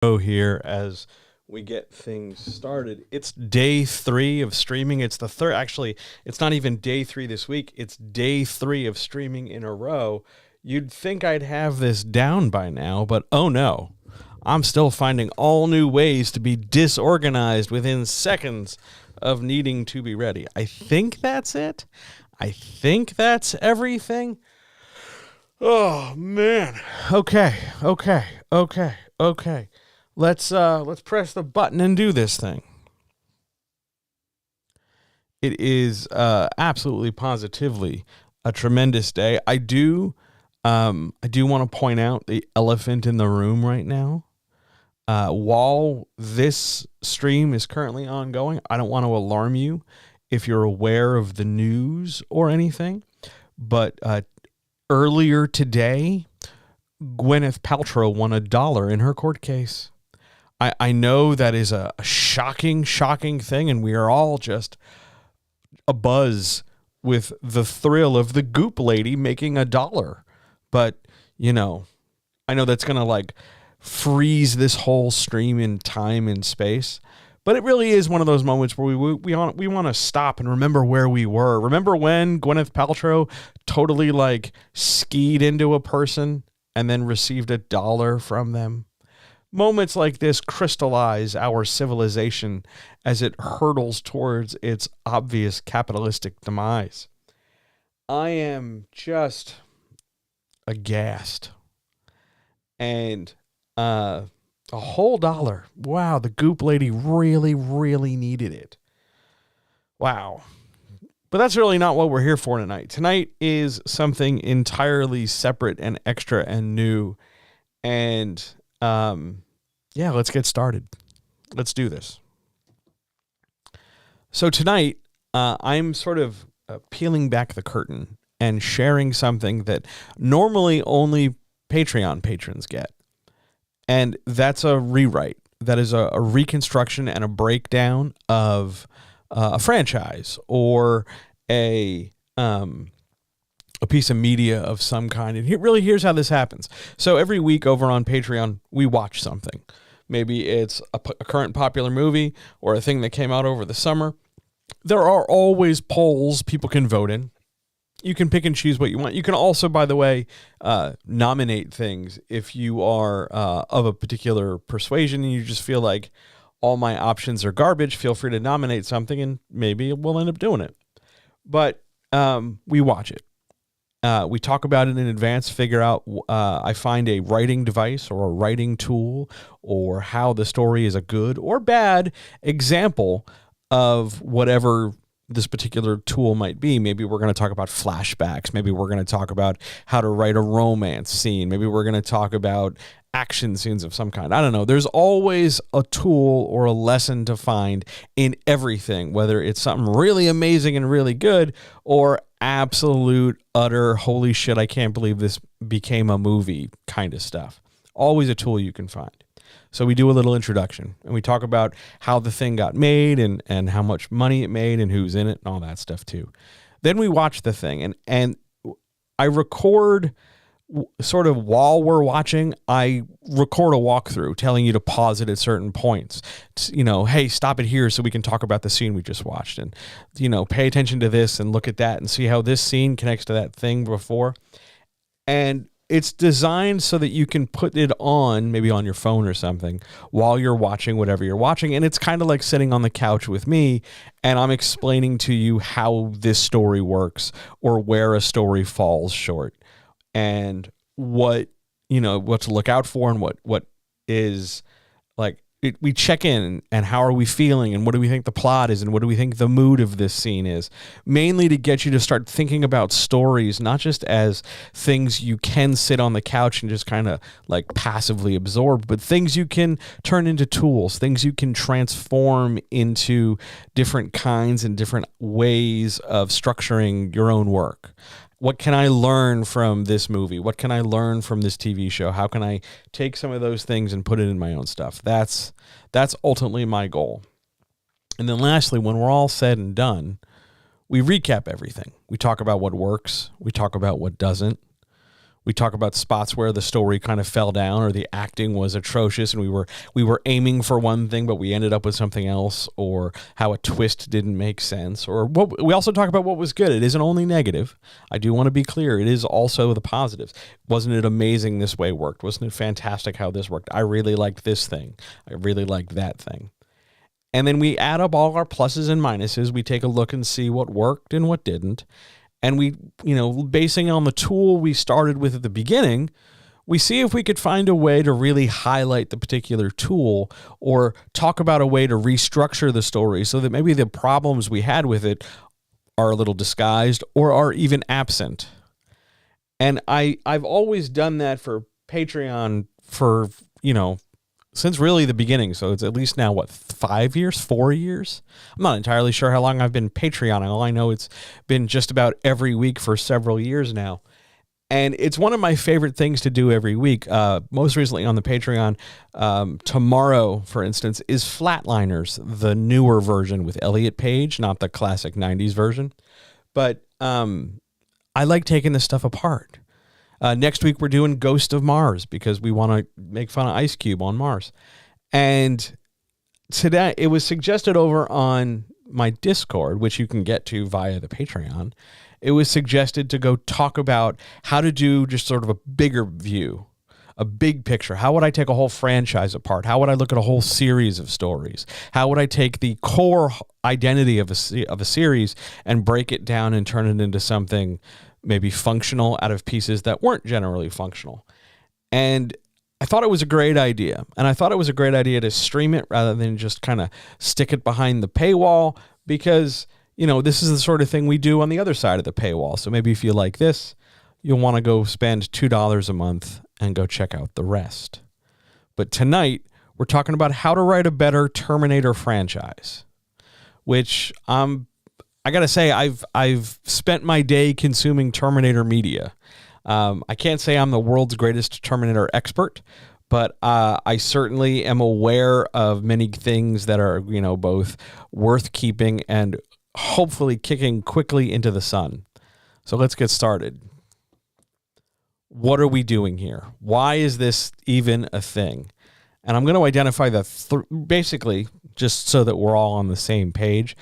Here as we get things started. It's day 3 of streaming. It's the third, actually, it's not even day 3 this week. It's day 3 of streaming in a row. You'd think I'd have this down by now, but oh no. I'm still finding all new ways to be disorganized within seconds of needing to be ready. I think that's it. I think that's everything. Oh man. Okay. Let's press the button and do this thing. It is absolutely positively a tremendous day. I do want to point out the elephant in the room right now. While this stream is currently ongoing, I don't want to alarm you if you're aware of the news or anything, but earlier today, Gwyneth Paltrow won $1 in her court case. I know that is a shocking thing, and we are all just abuzz with the thrill of the Goop lady making $1. But, I know that's going to freeze this whole stream in time and space. But it really is one of those moments where we want to stop and remember where we were. Remember when Gwyneth Paltrow totally skied into a person and then received $1 from them? Moments like this crystallize our civilization as it hurtles towards its obvious capitalistic demise. I am just aghast. And a whole $1. Wow, the Goop lady really needed it. Wow. But that's really not what we're here for tonight. Tonight is something entirely separate and extra and new. And let's get started. Let's do this. So tonight, I'm sort of peeling back the curtain and sharing something that normally only Patreon patrons get. And that's a rewrite. That is a reconstruction and a breakdown of a franchise or a piece of media of some kind. And here's how this happens. So every week over on Patreon, we watch something. Maybe it's a current popular movie or a thing that came out over the summer. There are always polls people can vote in. You can pick and choose what you want. You can also, by the way, nominate things if you are of a particular persuasion and you just feel like all my options are garbage. Feel free to nominate something and maybe we'll end up doing it. But we watch it. We talk about it in advance, figure out, I find a writing device or a writing tool or how the story is a good or bad example of whatever this particular tool might be. Maybe we're going to talk about flashbacks. Maybe we're going to talk about how to write a romance scene. Maybe we're going to talk about action scenes of some kind. I don't know. There's always a tool or a lesson to find in everything, whether it's something really amazing and really good or absolute, utter, holy shit, I can't believe this became a movie kind of stuff. Always a tool you can find. So we do a little introduction and we talk about how the thing got made and how much money it made and who's in it and all that stuff too. Then we watch the thing and I record sort of while we're watching, I record a walkthrough telling you to pause it at certain points. Hey, stop it here so we can talk about the scene we just watched and, pay attention to this and look at that and see how this scene connects to that thing before. And it's designed so that you can put it on, maybe on your phone or something, while you're watching whatever you're watching. And it's kind of like sitting on the couch with me, and I'm explaining to you how this story works or where a story falls short and what to look out for and what is we check in and how are we feeling and what do we think the plot is and what do we think the mood of this scene is, mainly to get you to start thinking about stories, not just as things you can sit on the couch and just kind of passively absorb, but things you can turn into tools, things you can transform into different kinds and different ways of structuring your own work. What can I learn from this movie? What can I learn from this TV show? How can I take some of those things and put it in my own stuff? That's ultimately my goal. And then lastly, when we're all said and done, we recap everything. We talk about what works. We talk about what doesn't. We talk about spots where the story kind of fell down or the acting was atrocious and we were aiming for one thing but we ended up with something else, or how a twist didn't make sense. Or we also talk about what was good. It isn't only negative. I do want to be clear. It is also the positives. Wasn't it amazing this way worked? Wasn't it fantastic how this worked? I really liked this thing. I really liked that thing. And then we add up all our pluses and minuses. We take a look and see what worked and what didn't. And we, basing on the tool we started with at the beginning, we see if we could find a way to really highlight the particular tool or talk about a way to restructure the story so that maybe the problems we had with it are a little disguised or are even absent. And I've always done that for Patreon for, since really the beginning. So it's at least now, 5 years, 4 years? I'm not entirely sure how long I've been Patreoning. All I know, it's been just about every week for several years now. And it's one of my favorite things to do every week. Most recently on the Patreon, tomorrow, for instance, is Flatliners, the newer version with Elliot Page, not the classic 90s version. But I like taking this stuff apart. Next week, we're doing Ghost of Mars because we want to make fun of Ice Cube on Mars. And today, it was suggested over on my Discord, which you can get to via the Patreon. It was suggested to go talk about how to do just sort of a bigger view, a big picture. How would I take a whole franchise apart? How would I look at a whole series of stories? How would I take the core identity of a series and break it down and turn it into something maybe functional out of pieces that weren't generally functional? And I thought it was a great idea. And I thought it was a great idea to stream it rather than just kind of stick it behind the paywall because, this is the sort of thing we do on the other side of the paywall. So maybe if you like this, you'll want to go spend $2 a month and go check out the rest. But tonight, we're talking about how to write a better Terminator franchise, which I got to say, I've spent my day consuming Terminator media. I can't say I'm the world's greatest Terminator expert, but I certainly am aware of many things that are, both worth keeping and hopefully kicking quickly into the sun. So let's get started. What are we doing here? Why is this even a thing? And I'm going to identify basically, just so that we're all on the same page,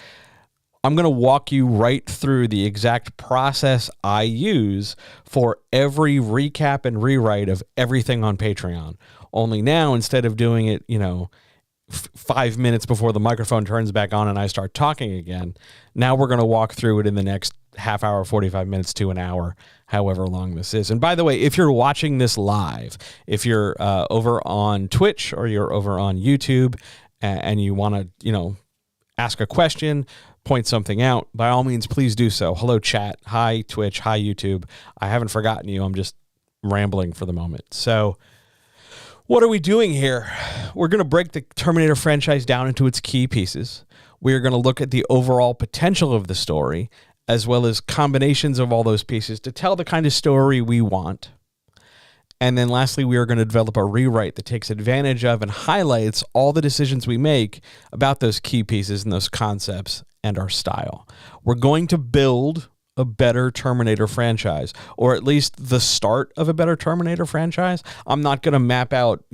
I'm going to walk you right through the exact process I use for every recap and rewrite of everything on Patreon. Only now, instead of doing it, 5 minutes before the microphone turns back on and I start talking again, now we're going to walk through it in the next half hour, 45 minutes to an hour, however long this is. And by the way, if you're watching this live, if you're over on Twitch or you're over on YouTube and you want to, ask a question, point something out, by all means, please do so. Hello, chat. Hi, Twitch. Hi, YouTube. I haven't forgotten you. I'm just rambling for the moment. So what are we doing here? We're going to break the Terminator franchise down into its key pieces. We are going to look at the overall potential of the story, as well as combinations of all those pieces to tell the kind of story we want. And then lastly, we are going to develop a rewrite that takes advantage of and highlights all the decisions we make about those key pieces and those concepts and our style. We're going to build a better Terminator franchise, or at least the start of a better Terminator franchise. I'm not going to map out,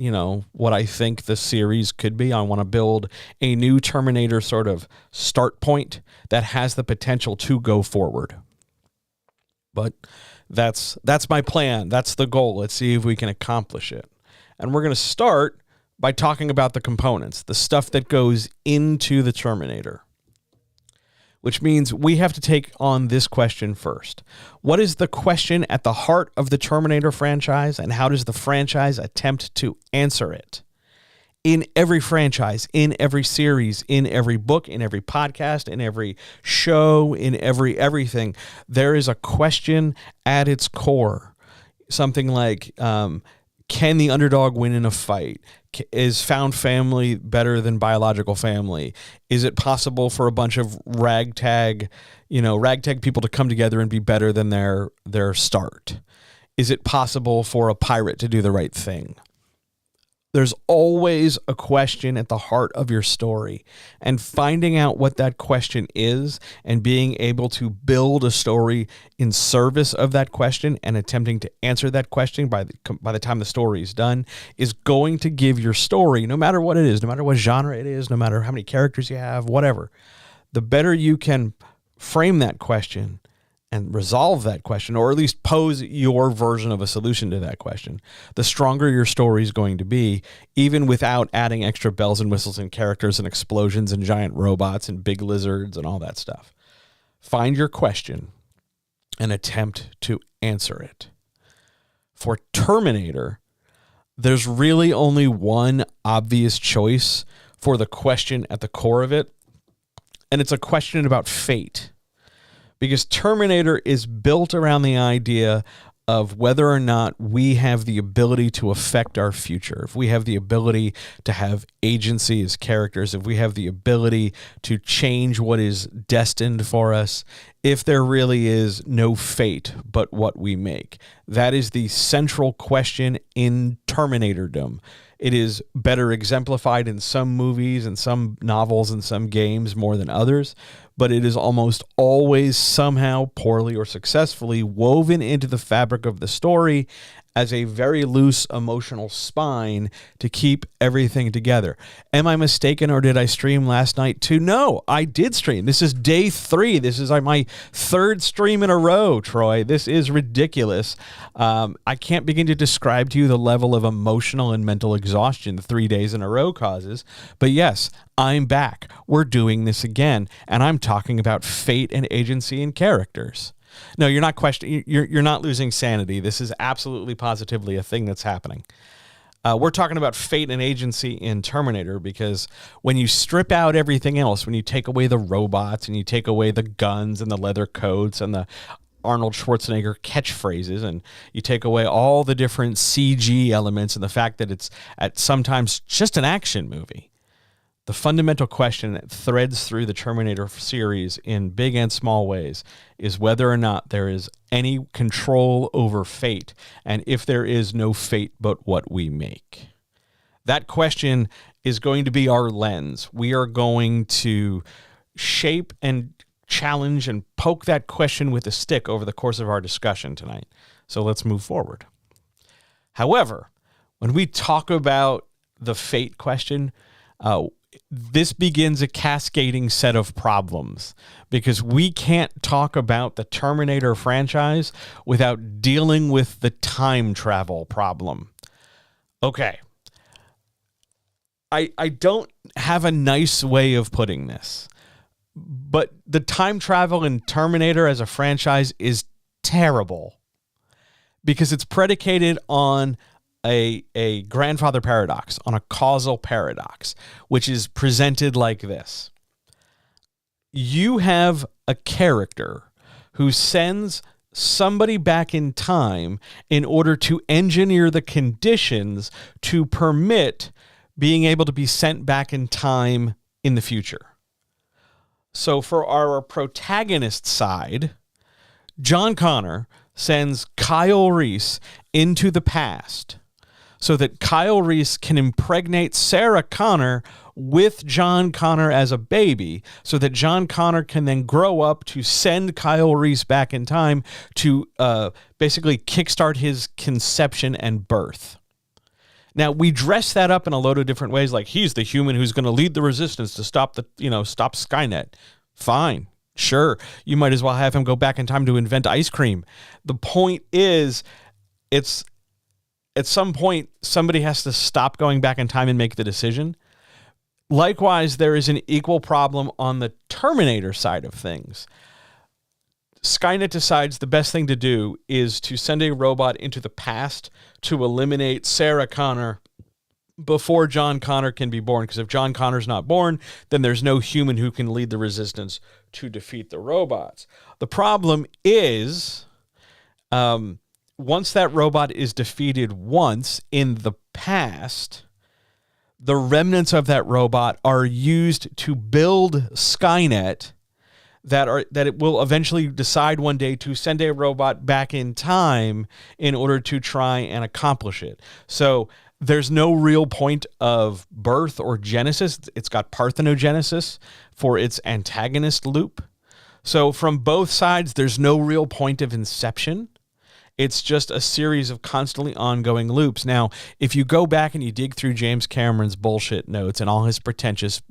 what I think the series could be. I want to build a new Terminator sort of start point that has the potential to go forward. But that's my plan. That's the goal. Let's see if we can accomplish it. And we're going to start by talking about the components, the stuff that goes into the Terminator, which means we have to take on this question first. What is the question at the heart of the Terminator franchise, and how does the franchise attempt to answer it? In every franchise, in every series, in every book, in every podcast, in every show, in everything, there is a question at its core. Something like, can the underdog win in a fight? Is found family better than biological family? Is it possible for a bunch of ragtag people to come together and be better than their start? Is it possible for a pirate to do the right thing? There's always a question at the heart of your story, and finding out what that question is and being able to build a story in service of that question and attempting to answer that question by the time the story is done is going to give your story, no matter what it is, no matter what genre it is, no matter how many characters you have, whatever, the better you can frame that question and resolve that question, or at least pose your version of a solution to that question, the stronger your story is going to be, even without adding extra bells and whistles and characters and explosions and giant robots and big lizards and all that stuff. Find your question and attempt to answer it. For Terminator, there's really only one obvious choice for the question at the core of it, and it's a question about fate. Because Terminator is built around the idea of whether or not we have the ability to affect our future, if we have the ability to have agency as characters, if we have the ability to change what is destined for us, if there really is no fate but what we make. That is the central question in Terminatordom. It is better exemplified in some movies and some novels and some games more than others, but it is almost always somehow poorly or successfully woven into the fabric of the story as a very loose emotional spine to keep everything together. Am I mistaken, or did I stream last night too? No, I did stream. This is day 3. This is my 3rd stream in a row, Troy. This is ridiculous. I can't begin to describe to you the level of emotional and mental exhaustion 3 days in a row causes. But yes, I'm back. We're doing this again, and I'm talking about fate and agency and characters. No, you're not questioning. You're not losing sanity. This is absolutely positively a thing that's happening. We're talking about fate and agency in Terminator because when you strip out everything else, when you take away the robots and you take away the guns and the leather coats and the Arnold Schwarzenegger catchphrases, and you take away all the different CG elements and the fact that it's at sometimes just an action movie, the fundamental question that threads through the Terminator series in big and small ways is whether or not there is any control over fate, and if there is no fate but what we make. That question is going to be our lens. We are going to shape and challenge and poke that question with a stick over the course of our discussion tonight. So let's move forward. However, when we talk about the fate question, this begins a cascading set of problems because we can't talk about the Terminator franchise without dealing with the time travel problem. Okay. I don't have a nice way of putting this, but the time travel in Terminator as a franchise is terrible because it's predicated on a grandfather paradox, on a causal paradox, which is presented like this. You have a character who sends somebody back in time in order to engineer the conditions to permit being able to be sent back in time in the future. So for our protagonist side, John Connor sends Kyle Reese into the past so that Kyle Reese can impregnate Sarah Connor with John Connor as a baby, so that John Connor can then grow up to send Kyle Reese back in time to basically kickstart his conception and birth. Now, we dress that up in a load of different ways, like he's the human who's going to lead the resistance to stop Skynet. Fine. Sure. You might as well have him go back in time to invent ice cream. The point is, it's at some point, somebody has to stop going back in time and make the decision. Likewise, there is an equal problem on the Terminator side of things. Skynet decides the best thing to do is to send a robot into the past to eliminate Sarah Connor before John Connor can be born. Because if John Connor's not born, then there's no human who can lead the resistance to defeat the robots. The problem is, once that robot is defeated once in the past, the remnants of that robot are used to build Skynet that it will eventually decide one day to send a robot back in time in order to try and accomplish it. So There's no real point of birth or genesis. It's got parthenogenesis for its antagonist loop. So from both sides, there's no real point of inception. It's just a series of constantly ongoing loops. Now, if you go back and you dig through James Cameron's bullshit notes and all his pretentious,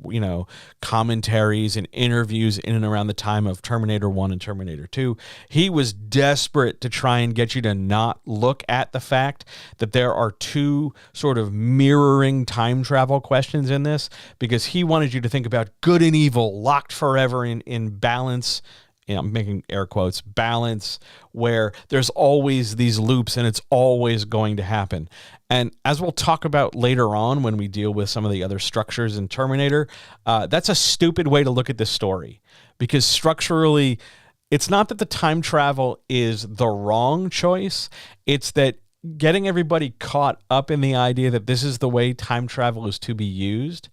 commentaries and interviews in and around the time of Terminator 1 and Terminator 2, he was desperate to try and get you to not look at the fact that there are two sort of mirroring time travel questions in this, because he wanted you to think about good and evil locked forever in balance. I'm making air quotes, balance, where there's always these loops and it's always going to happen. And as we'll talk about later on when we deal with some of the other structures in Terminator, that's a stupid way to look at this story, because structurally, it's not that the time travel is the wrong choice. It's that getting everybody caught up in the idea that this is the way time travel is to be used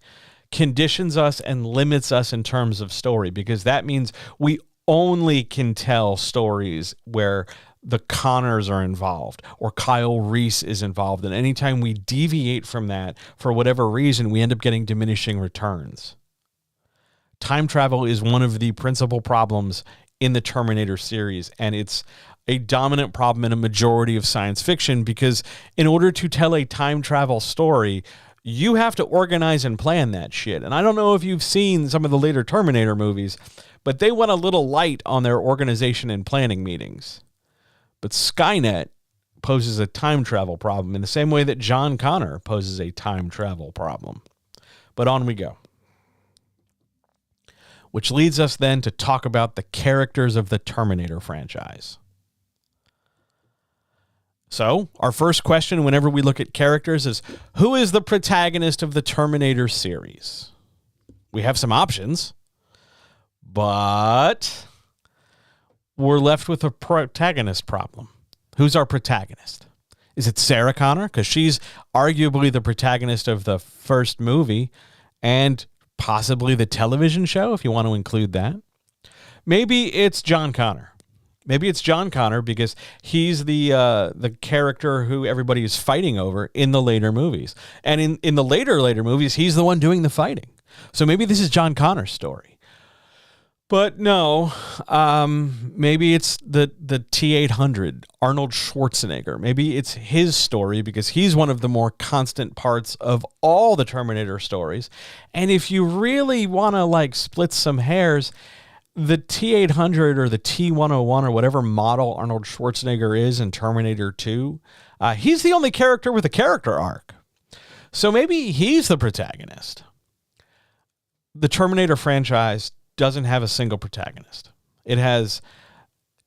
conditions us and limits us in terms of story, because that means we only can tell stories where the Connors are involved or Kyle Reese is involved. And anytime we deviate from that, for whatever reason, we end up getting diminishing returns. Time travel is one of the principal problems in the Terminator series, and it's a dominant problem in a majority of science fiction, because in order to tell a time travel story, you have to organize and plan that shit. And I don't know if you've seen some of the later Terminator movies, but they went a little light on their organization and planning meetings. But Skynet poses a time travel problem in the same way that John Connor poses a time travel problem. But on we go. Which leads us then to talk about the characters of the Terminator franchise. So, our first question whenever we look at characters is, who is the protagonist of the Terminator series? We have some options, but we're left with a protagonist problem. Who's our protagonist? Is it Sarah Connor? Because she's arguably the protagonist of the first movie and possibly the television show, if you want to include that. Maybe it's John Connor. Maybe it's John Connor because he's the character who everybody is fighting over in the later movies. And in the later movies, he's the one doing the fighting. So maybe this is John Connor's story. But no, maybe it's the T-800, Arnold Schwarzenegger. Maybe it's his story because he's one of the more constant parts of all the Terminator stories. And if you really want to split some hairs, the T-800 or the T-101 or whatever model Arnold Schwarzenegger is in Terminator 2, he's the only character with a character arc. So maybe he's the protagonist. The Terminator franchise doesn't have a single protagonist. It has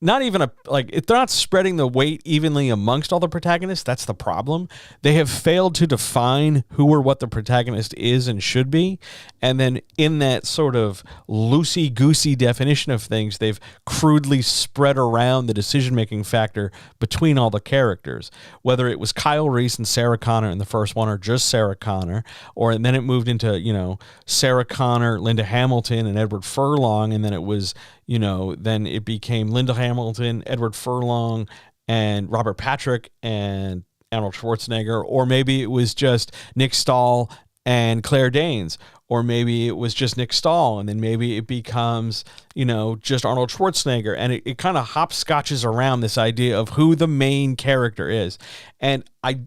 not even they're not spreading the weight evenly amongst all the protagonists. That's the problem. They have failed to define who or what the protagonist is and should be. And then in that sort of loosey-goosey definition of things, they've crudely spread around the decision-making factor between all the characters. Whether it was Kyle Reese and Sarah Connor in the first one, or just Sarah Connor, and then it moved into, Sarah Connor, Linda Hamilton, and Edward Furlong, and then it was, then it became Linda Hamilton, Edward Furlong, and Robert Patrick, and Arnold Schwarzenegger, or maybe it was just Nick Stahl and Claire Danes, or maybe it was just Nick Stahl, and then maybe it becomes, just Arnold Schwarzenegger, and it kind of hopscotches around this idea of who the main character is. And I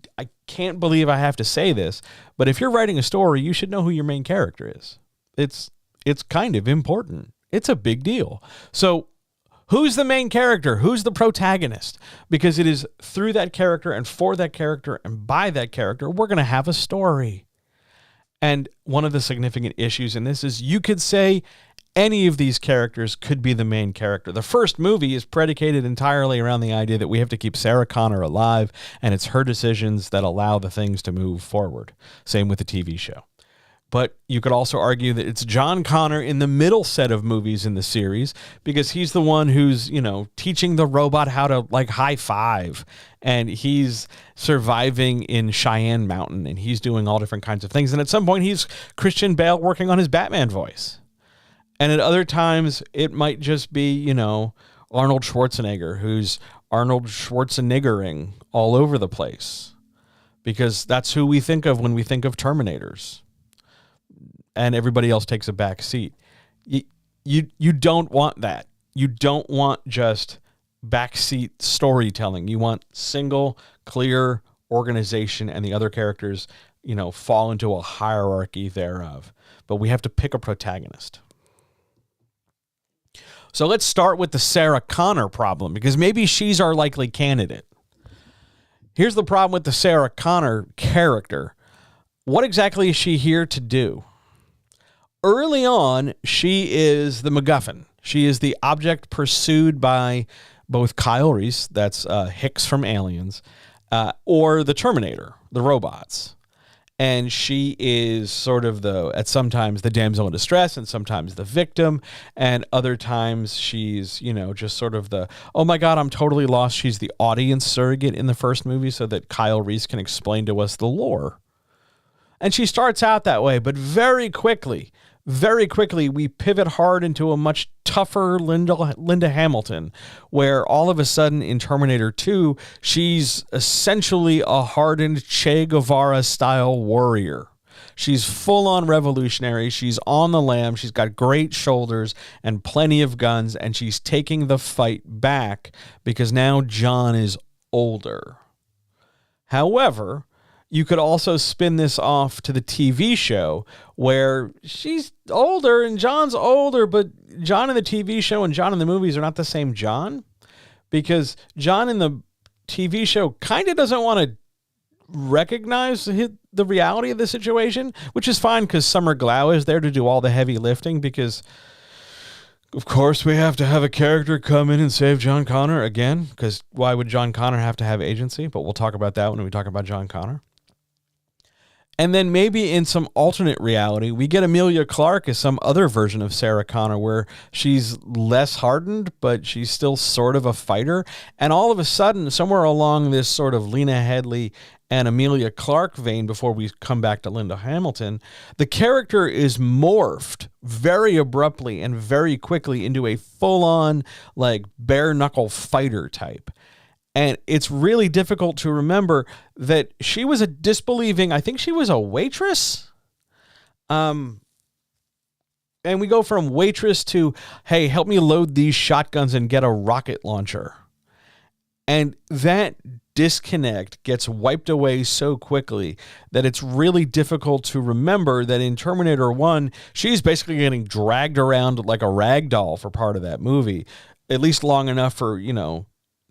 can't believe I have to say this, but if you're writing a story, you should know who your main character is. It's kind of important. It's a big deal. So who's the main character? Who's the protagonist? Because it is through that character and for that character and by that character, we're going to have a story. And one of the significant issues in this is you could say any of these characters could be the main character. The first movie is predicated entirely around the idea that we have to keep Sarah Connor alive, and it's her decisions that allow the things to move forward. Same with the TV show. But you could also argue that it's John Connor in the middle set of movies in the series because he's the one who's, teaching the robot how to high five, and he's surviving in Cheyenne Mountain, and he's doing all different kinds of things. And at some point he's Christian Bale working on his Batman voice. And at other times it might just be, Arnold Schwarzenegger who's Arnold Schwarzeneggering all over the place. because that's who we think of when we think of Terminators, and everybody else takes a back seat. You don't want that. You don't want just backseat storytelling. You want single, clear organization, and the other characters, fall into a hierarchy thereof. But we have to pick a protagonist. So let's start with the Sarah Connor problem, because maybe she's our likely candidate. Here's the problem with the Sarah Connor character. What exactly is she here to do? Early on, she is the MacGuffin. She is the object pursued by both Kyle Reese, that's Hicks from Aliens, or the Terminator, the robots. And she is sort of at sometimes the damsel in distress, and sometimes the victim, and other times she's, just sort of oh my God, I'm totally lost. She's the audience surrogate in the first movie so that Kyle Reese can explain to us the lore. And she starts out that way, but very quickly, we pivot hard into a much tougher Linda Hamilton, where all of a sudden in Terminator 2, she's essentially a hardened Che Guevara-style warrior. She's full-on revolutionary. She's on the lam. She's got great shoulders and plenty of guns, and she's taking the fight back because now John is older. However, you could also spin this off to the TV show where she's older and John's older, but John in the TV show and John in the movies are not the same John, because John in the TV show kind of doesn't want to recognize the reality of the situation, which is fine because Summer Glau is there to do all the heavy lifting, because of course we have to have a character come in and save John Connor again, because why would John Connor have to have agency? But we'll talk about that when we talk about John Connor. And then maybe in some alternate reality, we get Emilia Clarke as some other version of Sarah Connor, where she's less hardened, but she's still sort of a fighter. And all of a sudden, somewhere along this sort of Lena Headey and Emilia Clarke vein, before we come back to Linda Hamilton, the character is morphed very abruptly and very quickly into a full-on, bare-knuckle fighter type. And it's really difficult to remember that she was I think she was a waitress. And we go from waitress to, hey, help me load these shotguns and get a rocket launcher. And that disconnect gets wiped away so quickly that it's really difficult to remember that in Terminator 1, she's basically getting dragged around like a rag doll for part of that movie, at least long enough for,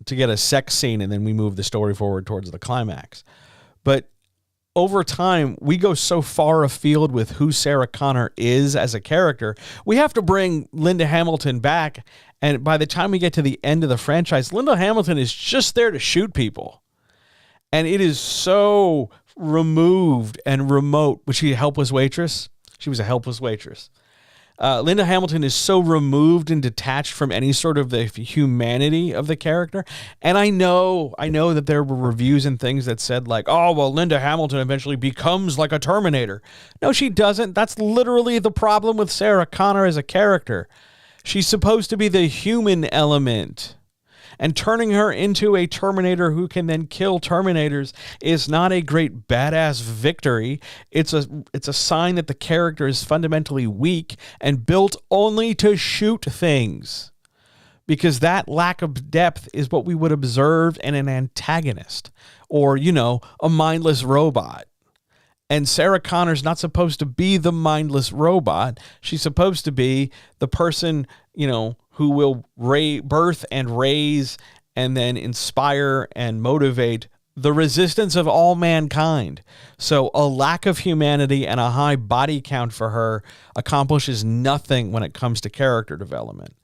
to get a sex scene, and then we move the story forward towards the climax. But over time, we go so far afield with who Sarah Connor is as a character, we have to bring Linda Hamilton back. And by the time we get to the end of the franchise, Linda Hamilton is just there to shoot people. And it is so removed and remote. Was she a helpless waitress? She was a helpless waitress. Linda Hamilton is so removed and detached from any sort of the humanity of the character. And I know that there were reviews and things that said oh, well, Linda Hamilton eventually becomes like a Terminator. No, she doesn't. That's literally the problem with Sarah Connor as a character. She's supposed to be the human element. And turning her into a Terminator who can then kill Terminators is not a great badass victory. It's a sign that the character is fundamentally weak and built only to shoot things. Because that lack of depth is what we would observe in an antagonist or, a mindless robot. And Sarah Connor's not supposed to be the mindless robot. She's supposed to be the person, who will birth and raise and then inspire and motivate the resistance of all mankind. So a lack of humanity and a high body count for her accomplishes nothing when it comes to character development.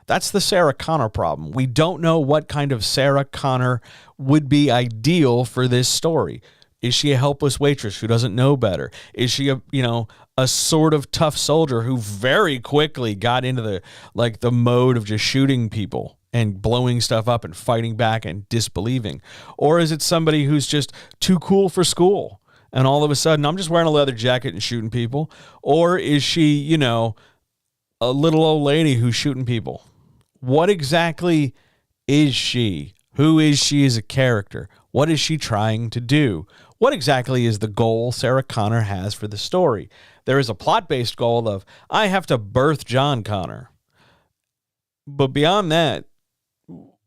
That's the Sarah Connor problem. We don't know what kind of Sarah Connor would be ideal for this story. Is she a helpless waitress who doesn't know better? Is she a sort of tough soldier who very quickly got into the mode of just shooting people and blowing stuff up and fighting back and disbelieving? Or is it somebody who's just too cool for school and all of a sudden I'm just wearing a leather jacket and shooting people? Or is she, a little old lady who's shooting people? What exactly is she? Who is she as a character? What is she trying to do? What exactly is the goal Sarah Connor has for the story? There is a plot-based goal of, I have to birth John Connor. But beyond that,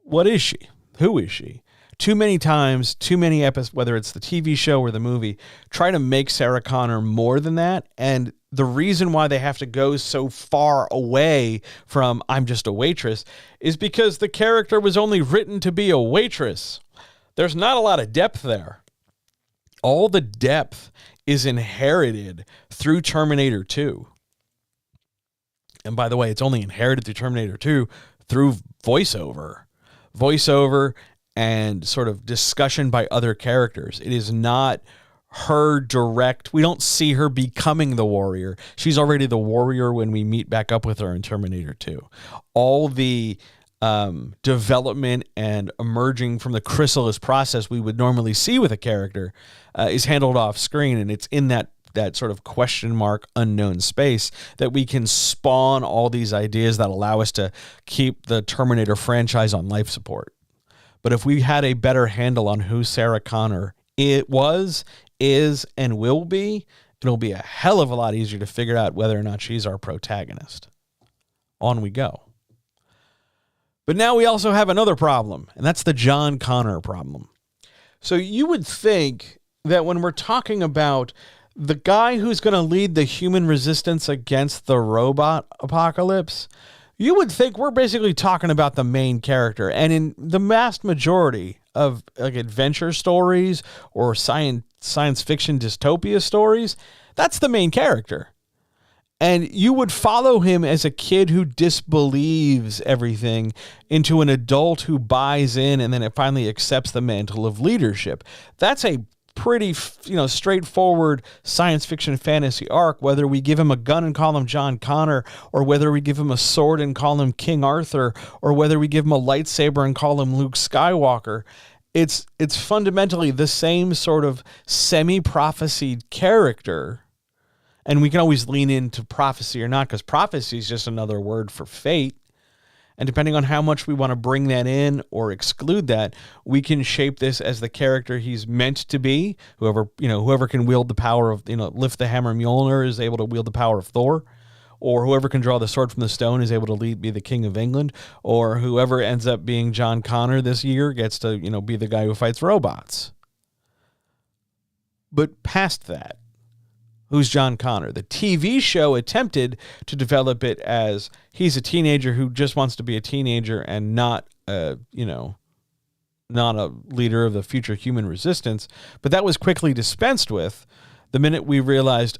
what is she? Who is she? Too many times, too many episodes, whether it's the TV show or the movie, try to make Sarah Connor more than that. And the reason why they have to go so far away from I'm just a waitress is because the character was only written to be a waitress. There's not a lot of depth there. All the depth is inherited through Terminator 2. And by the way, it's only inherited through Terminator 2 through voiceover and sort of discussion by other characters. It is not her direct. We don't see her becoming the warrior. She's already the warrior when we meet back up with her in Terminator 2. All the development and emerging from the chrysalis process we would normally see with a character is handled off screen, and it's in that sort of question mark unknown space that we can spawn all these ideas that allow us to keep the Terminator franchise on life support. But if we had a better handle on who Sarah Connor is, and will be, it'll be a hell of a lot easier to figure out whether or not she's our protagonist. On we go. But now we also have another problem, and that's the John Connor problem. So you would think that when we're talking about the guy who's going to lead the human resistance against the robot apocalypse, you would think we're basically talking about the main character. And in the vast majority of like adventure stories or science fiction dystopia stories, that's the main character. And you would follow him as a kid who disbelieves everything into an adult who buys in and then it finally accepts the mantle of leadership. That's a pretty, straightforward science fiction fantasy arc, whether we give him a gun and call him John Connor, or whether we give him a sword and call him King Arthur, or whether we give him a lightsaber and call him Luke Skywalker. It's fundamentally the same sort of semi-prophesied character. And we can always lean into prophecy or not, because prophecy is just another word for fate. And depending on how much we want to bring that in or exclude that, we can shape this as the character he's meant to be. Whoever can wield the power of, lift the hammer Mjolnir is able to wield the power of Thor. Or whoever can draw the sword from the stone is able to be the King of England. Or whoever ends up being John Connor this year gets to, be the guy who fights robots. But past that, who's John Connor? The TV show attempted to develop it as he's a teenager who just wants to be a teenager and not a leader of the future human resistance. But that was quickly dispensed with the minute we realized,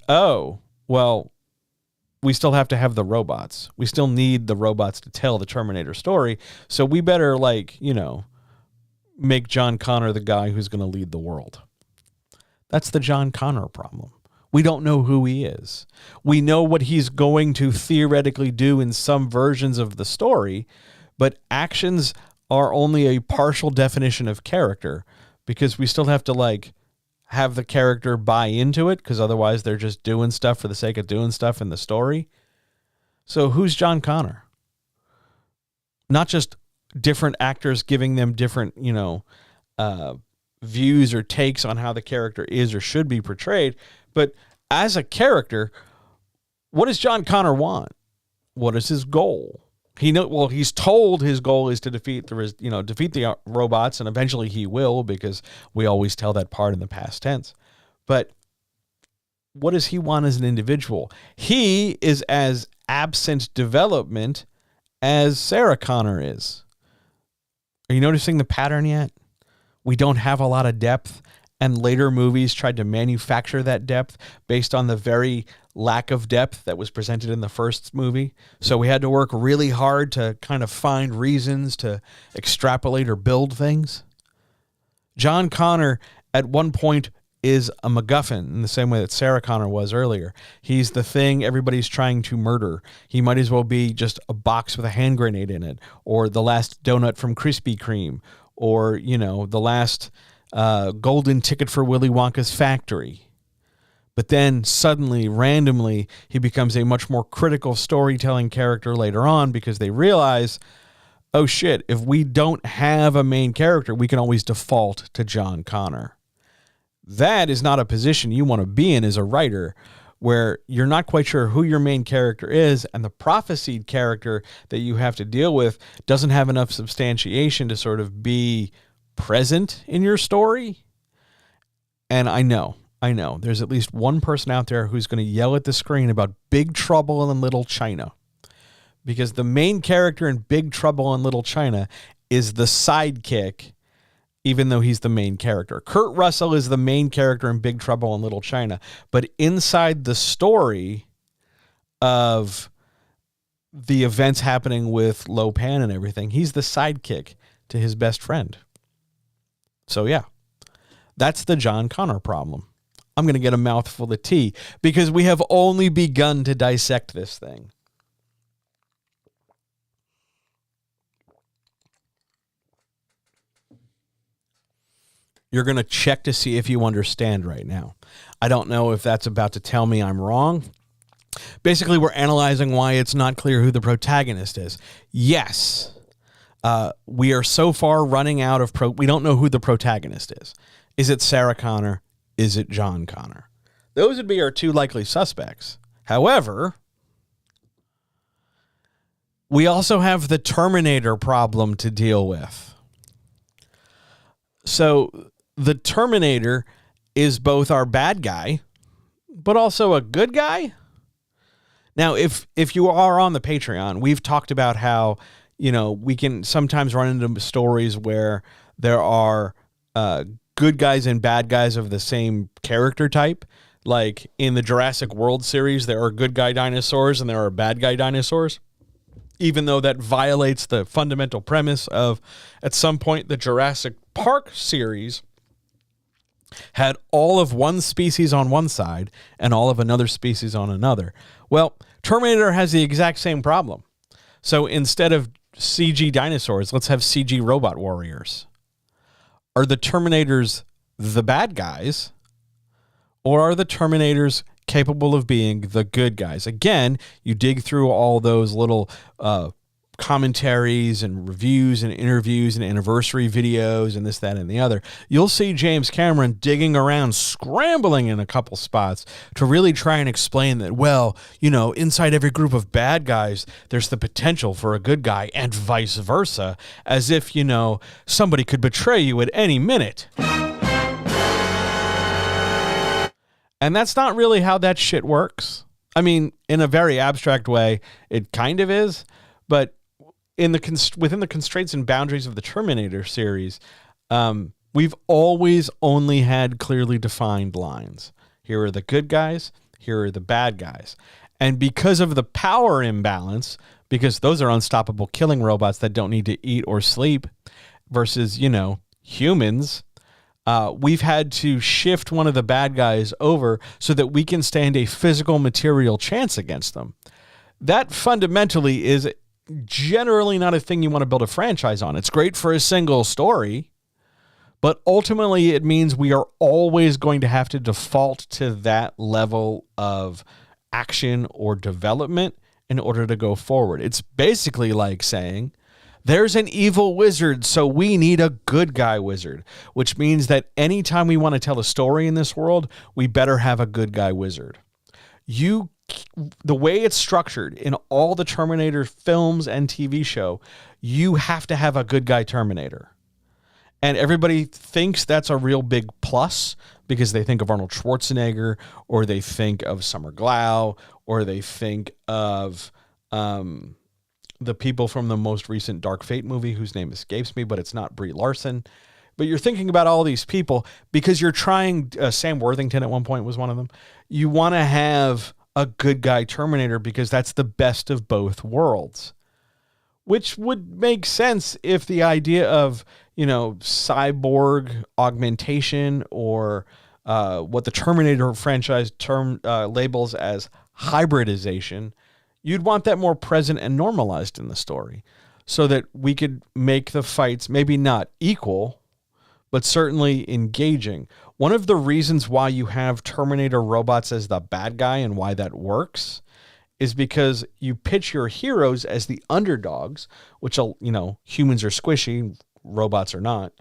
we still have to have the robots. We still need the robots to tell the Terminator story. So we better make John Connor the guy who's going to lead the world. That's the John Connor problem. We don't know who he is. We know what he's going to theoretically do in some versions of the story, but actions are only a partial definition of character, because we still have to have the character buy into it, because otherwise they're just doing stuff for the sake of doing stuff in the story. So who's John Connor? Not just different actors giving them different, views or takes on how the character is or should be portrayed, but as a character, what does John Connor want? What is his goal? He's told his goal is to defeat the robots, and eventually he will, because we always tell that part in the past tense. But what does he want as an individual? He is as absent development as Sarah Connor is. Are you noticing the pattern yet? We don't have a lot of depth. And later movies tried to manufacture that depth based on the very lack of depth that was presented in the first movie. So we had to work really hard to kind of find reasons to extrapolate or build things. John Connor, at one point, is a MacGuffin in the same way that Sarah Connor was earlier. He's the thing everybody's trying to murder. He might as well be just a box with a hand grenade in it, or the last donut from Krispy Kreme, or, the last golden ticket for Willy Wonka's factory. But then suddenly, randomly, he becomes a much more critical storytelling character later on, because they realize, oh shit, if we don't have a main character, we can always default to John Connor. that is not a position you want to be in as a writer, where you're not quite sure who your main character is, and the prophesied character that you have to deal with doesn't have enough substantiation to sort of be present in your story. And I know, there's at least one person out there who's going to yell at the screen about Big Trouble in Little China, because the main character in Big Trouble in Little China is the sidekick, even though he's the main character. Kurt Russell is the main character in Big Trouble in Little China, but inside the story of the events happening with Lo Pan and everything, he's the sidekick to his best friend. So yeah, that's the John Connor problem. I'm going to get a mouthful of tea because we have only begun to dissect this thing. You're going to check to see if you understand right now. I don't know if that's about to tell me I'm wrong. Basically, we're analyzing why it's not clear who the protagonist is. Yes, we are so far running out of... we don't know who the protagonist is. Is it Sarah Connor? Is it John Connor? Those would be our two likely suspects. However, we also have the Terminator problem to deal with. So the Terminator is both our bad guy, but also a good guy. Now, if you are on the Patreon, we've talked about how, we can sometimes run into stories where there are good guys and bad guys of the same character type. Like in the Jurassic World series, there are good guy dinosaurs and there are bad guy dinosaurs. Even though that violates the fundamental premise of, at some point, the Jurassic Park series had all of one species on one side and all of another species on another. Well, Terminator has the exact same problem. So instead of CG dinosaurs, let's have CG robot warriors. Are the Terminators the bad guys, or are the Terminators capable of being the good guys? Again, you dig through all those little commentaries and reviews and interviews and anniversary videos and this, that, and the other. You'll see James Cameron digging around, scrambling in a couple spots to really try and explain that, well, inside every group of bad guys, there's the potential for a good guy and vice versa, as if, somebody could betray you at any minute. And that's not really how that shit works. I mean, in a very abstract way, it kind of is, but within the constraints and boundaries of the Terminator series, we've always only had clearly defined lines. Here are the good guys, here are the bad guys. And because of the power imbalance, because those are unstoppable killing robots that don't need to eat or sleep versus, humans, we've had to shift one of the bad guys over so that we can stand a physical material chance against them. That fundamentally is generally not a thing you want to build a franchise on. It's great for a single story, but ultimately it means we are always going to have to default to that level of action or development in order to go forward. It's basically like saying, there's an evil wizard, so we need a good guy wizard, which means that anytime we want to tell a story in this world, we better have a good guy wizard. The way it's structured in all the Terminator films and TV show, you have to have a good guy Terminator. And everybody thinks that's a real big plus because they think of Arnold Schwarzenegger, or they think of Summer Glau, or they think of the people from the most recent Dark Fate movie, whose name escapes me, but it's not Brie Larson. But you're thinking about all these people because you're trying, Sam Worthington at one point was one of them. You want to have a good guy Terminator because that's the best of both worlds, which would make sense if the idea of, cyborg augmentation, or what the Terminator franchise labels as hybridization, you'd want that more present and normalized in the story so that we could make the fights maybe not equal, but certainly engaging. One of the reasons why you have Terminator robots as the bad guy and why that works is because you pitch your heroes as the underdogs, which, humans are squishy, robots are not.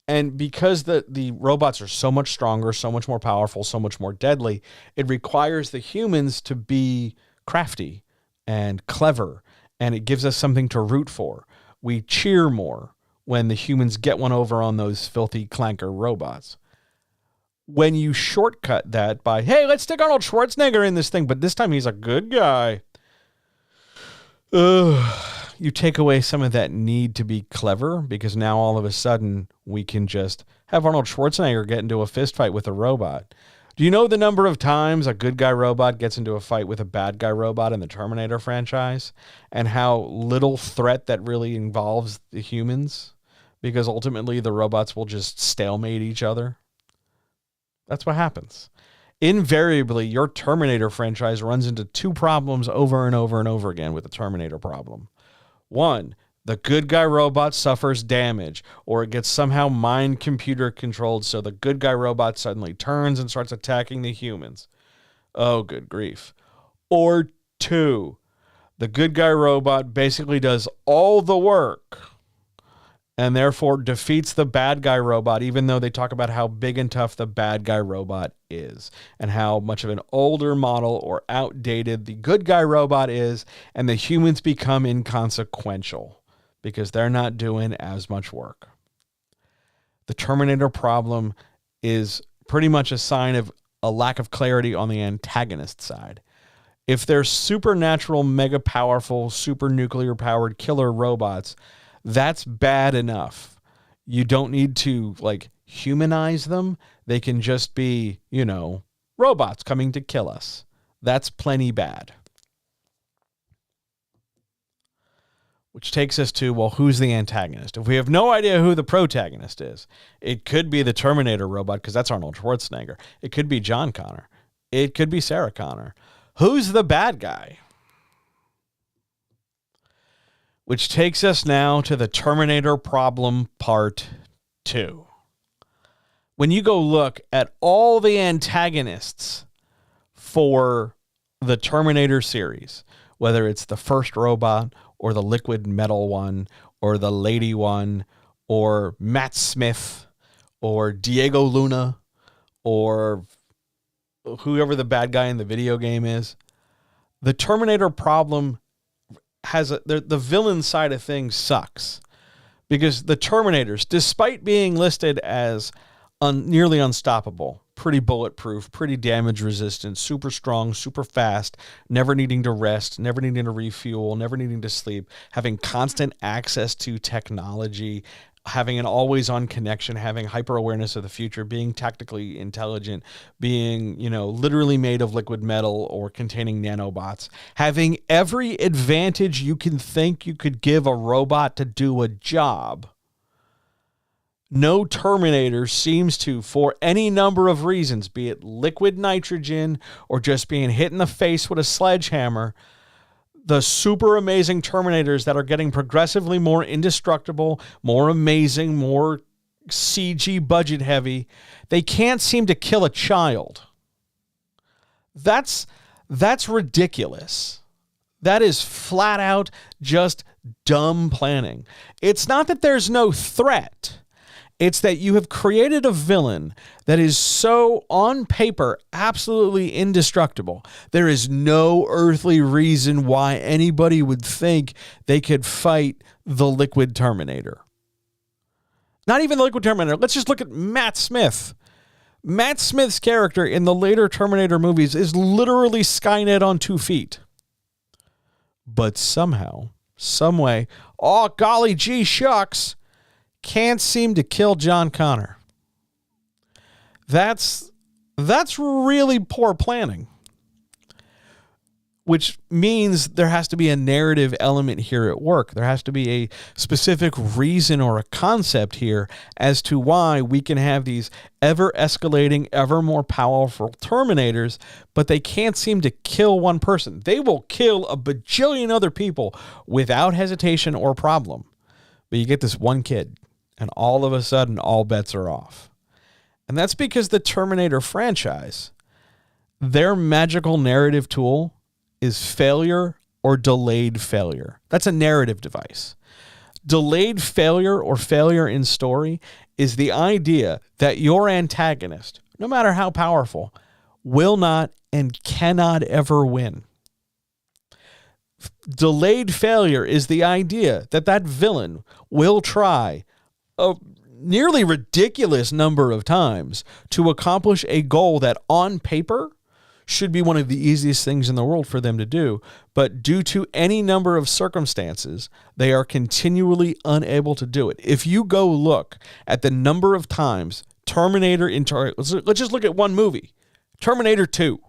And because the robots are so much stronger, so much more powerful, so much more deadly, it requires the humans to be crafty and clever, and it gives us something to root for. We cheer more when the humans get one over on those filthy clanker robots. When you shortcut that by, hey, let's stick Arnold Schwarzenegger in this thing, but this time he's a good guy, you take away some of that need to be clever, because now all of a sudden we can just have Arnold Schwarzenegger get into a fist fight with a robot. Do you know the number of times a good guy robot gets into a fight with a bad guy robot in the Terminator franchise, and how little threat that really involves the humans? Because ultimately the robots will just stalemate each other. That's what happens. Invariably, your Terminator franchise runs into two problems over and over and over again with the Terminator problem. One, the good guy robot suffers damage, or it gets somehow mind computer controlled, so the good guy robot suddenly turns and starts attacking the humans. Oh, good grief. Or two, the good guy robot basically does all the work and therefore defeats the bad guy robot, even though they talk about how big and tough the bad guy robot is and how much of an older model or outdated the good guy robot is, and the humans become inconsequential because they're not doing as much work. The Terminator problem is pretty much a sign of a lack of clarity on the antagonist side. If they're supernatural, mega powerful, super nuclear powered killer robots, that's bad enough. You don't need to humanize them. They can just be, robots coming to kill us. That's plenty bad. Which takes us to, well, who's the antagonist? If we have no idea who the protagonist is, it could be the Terminator robot, because that's Arnold Schwarzenegger. It could be John Connor. It could be Sarah Connor. Who's the bad guy? Which takes us now to the Terminator problem part 2. When you go look at all the antagonists for the Terminator series, whether it's the first robot or the liquid metal one or the lady one or Matt Smith or Diego Luna or whoever the bad guy in the video game is, the Terminator problem has the villain side of things sucks, because the Terminators, despite being listed as nearly unstoppable, pretty bulletproof, pretty damage resistant, super strong, super fast, never needing to rest, never needing to refuel, never needing to sleep, having constant access to technology, having an always-on connection, having hyper-awareness of the future, being tactically intelligent, being, literally made of liquid metal or containing nanobots, having every advantage you can think you could give a robot to do a job. No Terminator seems to, for any number of reasons, be it liquid nitrogen or just being hit in the face with a sledgehammer, the super amazing Terminators that are getting progressively more indestructible, more amazing, more CG budget heavy, they can't seem to kill a child. That's ridiculous. That is flat out just dumb planning. It's not that there's no threat. It's that you have created a villain that is so, on paper, absolutely indestructible. There is no earthly reason why anybody would think they could fight the Liquid Terminator. Not even the Liquid Terminator. Let's just look at Matt Smith. Matt Smith's character in the later Terminator movies is literally Skynet on 2 feet. But somehow, some way, oh, golly gee shucks, can't seem to kill John Connor. That's really poor planning. Which means there has to be a narrative element here at work. There has to be a specific reason or a concept here as to why we can have these ever-escalating, ever more powerful Terminators, but they can't seem to kill one person. They will kill a bajillion other people without hesitation or problem. But you get this one kid, and all of a sudden, all bets are off. And that's because the Terminator franchise, their magical narrative tool is failure or delayed failure. That's a narrative device. Delayed failure or failure in story is the idea that your antagonist, no matter how powerful, will not and cannot ever win. Delayed failure is the idea that that villain will try a nearly ridiculous number of times to accomplish a goal that on paper should be one of the easiest things in the world for them to do. But due to any number of circumstances, they are continually unable to do it. If you go look at the number of times let's just look at one movie, Terminator 2.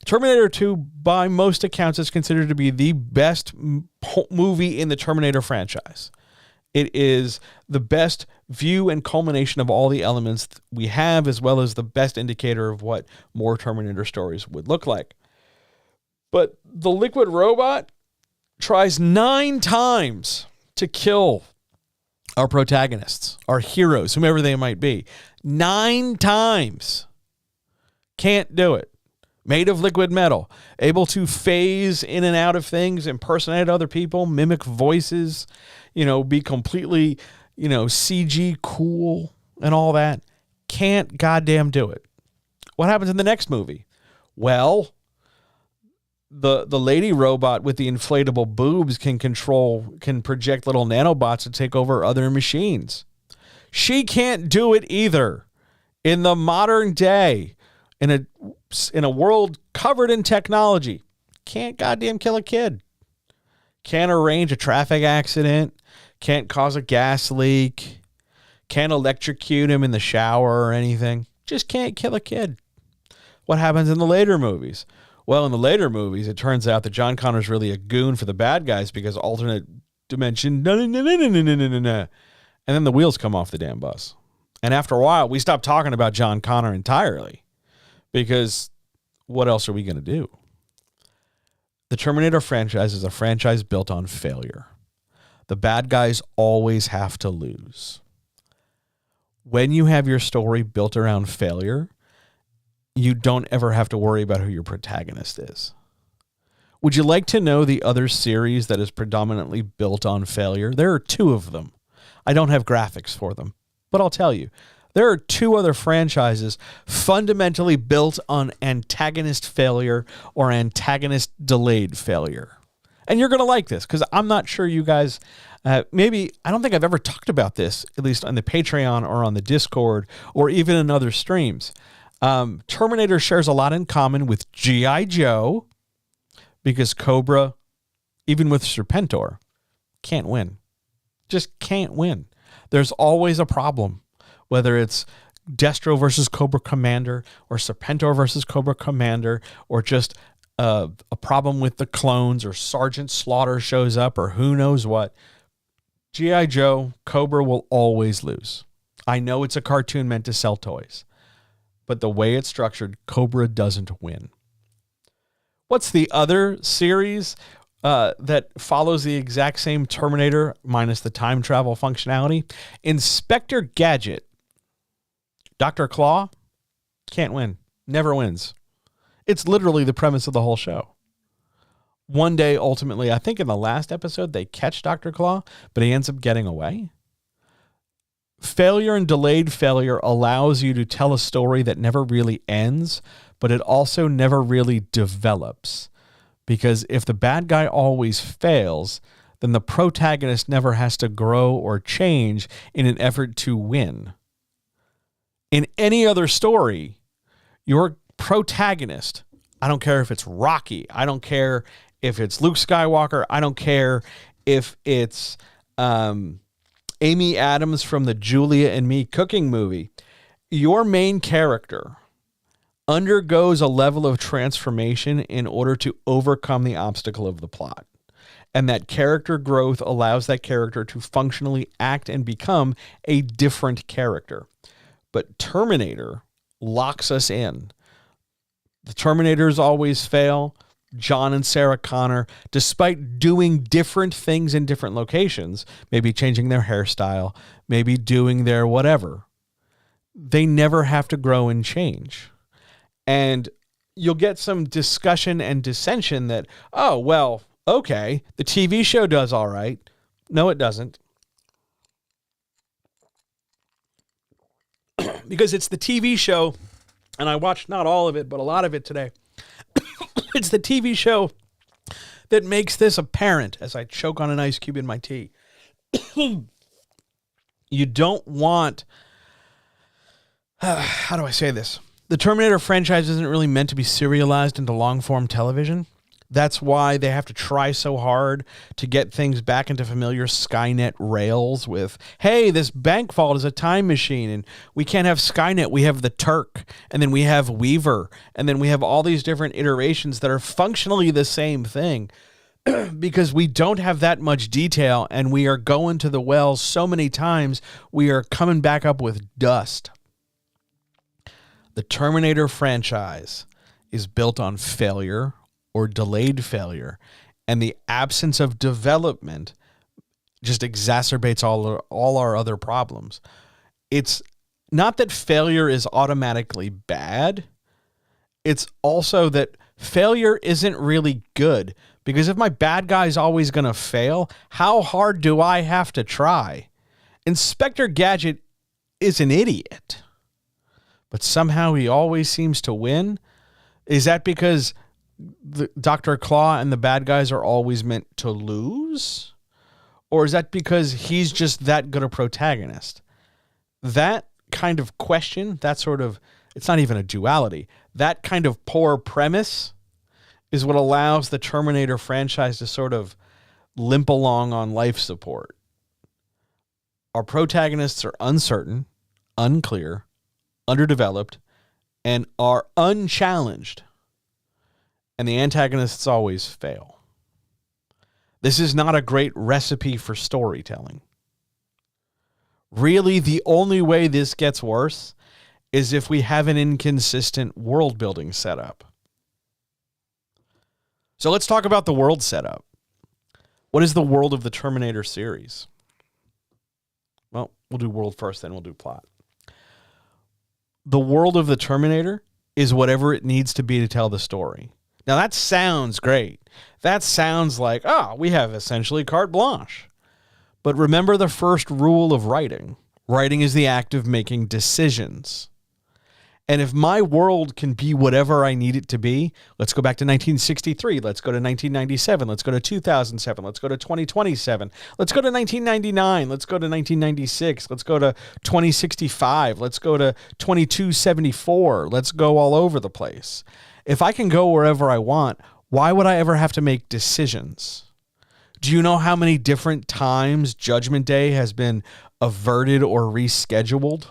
Terminator 2, by most accounts, is considered to be the best movie in the Terminator franchise. It is the best view and culmination of all the elements we have, as well as the best indicator of what more Terminator stories would look like. But the liquid robot tries 9 times to kill our protagonists, our heroes, whomever they might be. 9 times. Can't do it. Made of liquid metal, able to phase in and out of things, impersonate other people, mimic voices, be completely, CG cool and all that. Can't goddamn do it. What happens in the next movie? Well, the lady robot with the inflatable boobs can project little nanobots to take over other machines. She can't do it either. In the modern day, in a world covered in technology, can't goddamn kill a kid. Can't arrange a traffic accident. Can't cause a gas leak. Can't electrocute him in the shower or anything. Just can't kill a kid. What happens in the later movies? Well, in the later movies, it turns out that John Connor's really a goon for the bad guys because alternate dimension, and then the wheels come off the damn bus. And after a while, we stop talking about John Connor entirely. Because what else are we going to do? The Terminator franchise is a franchise built on failure. The bad guys always have to lose. When you have your story built around failure, you don't ever have to worry about who your protagonist is. Would you like to know the other series that is predominantly built on failure? There are 2 of them. I don't have graphics for them, but I'll tell you. There are 2 other franchises fundamentally built on antagonist failure or antagonist delayed failure. And you're going to like this because I'm not sure you guys, I don't think I've ever talked about this, at least on the Patreon or on the Discord or even in other streams. Terminator shares a lot in common with G.I. Joe because Cobra, even with Serpentor, can't win. Just can't win. There's always a problem. Whether it's Destro versus Cobra Commander or Serpentor versus Cobra Commander or just a problem with the clones or Sergeant Slaughter shows up or who knows what, G.I. Joe, Cobra will always lose. I know it's a cartoon meant to sell toys, but the way it's structured, Cobra doesn't win. What's the other series that follows the exact same Terminator minus the time travel functionality? Inspector Gadget. Dr. Claw can't win. Never wins. It's literally the premise of the whole show. One day, ultimately, I think in the last episode, they catch Dr. Claw, but he ends up getting away. Failure and delayed failure allows you to tell a story that never really ends, but it also never really develops. Because if the bad guy always fails, then the protagonist never has to grow or change in an effort to win. In any other story, your protagonist, I don't care if it's Rocky, I don't care if it's Luke Skywalker, I don't care if it's Amy Adams from the Julia and Me cooking movie, your main character undergoes a level of transformation in order to overcome the obstacle of the plot. And that character growth allows that character to functionally act and become a different character. But Terminator locks us in. The Terminators always fail. John and Sarah Connor, despite doing different things in different locations, maybe changing their hairstyle, maybe doing their whatever, they never have to grow and change. And you'll get some discussion and dissension that, oh, well, okay, the TV show does all right. No, it doesn't. Because it's the TV show, and I watched not all of it, but a lot of it today. It's the TV show that makes this apparent as I choke on an ice cube in my tea. You don't want... how do I say this? The Terminator franchise isn't really meant to be serialized into long-form television. That's why they have to try so hard to get things back into familiar Skynet rails with, hey, this bank vault is a time machine, and we can't have Skynet, we have the Turk, and then we have Weaver, and then we have all these different iterations that are functionally the same thing because we don't have that much detail, and we are going to the well so many times, we are coming back up with dust. The Terminator franchise is built on failure or delayed failure, and the absence of development just exacerbates all our other problems. It's not that failure is automatically bad. It's also that failure isn't really good, because if my bad guy's always going to fail, how hard do I have to try? Inspector Gadget is an idiot, but somehow he always seems to win. Is that because Dr. Claw and the bad guys are always meant to lose? Or is that because he's just that good a protagonist? That kind of question, that sort of, it's not even a duality, that kind of poor premise is what allows the Terminator franchise to sort of limp along on life support. Our protagonists are uncertain, unclear, underdeveloped, and are unchallenged. And the antagonists always fail. This is not a great recipe for storytelling. Really, the only way this gets worse is if we have an inconsistent world building setup. So let's talk about the world setup. What is the world of the Terminator series? Well, we'll do world first, then we'll do plot. The world of the Terminator is whatever it needs to be to tell the story. Now, that sounds great. That sounds like, we have essentially carte blanche. But remember the first rule of writing. Writing is the act of making decisions. And if my world can be whatever I need it to be, let's go back to 1963. Let's go to 1997. Let's go to 2007. Let's go to 2027. Let's go to 1999. Let's go to 1996. Let's go to 2065. Let's go to 2274. Let's go all over the place. If I can go wherever I want, why would I ever have to make decisions? Do you know how many different times Judgment Day has been averted or rescheduled?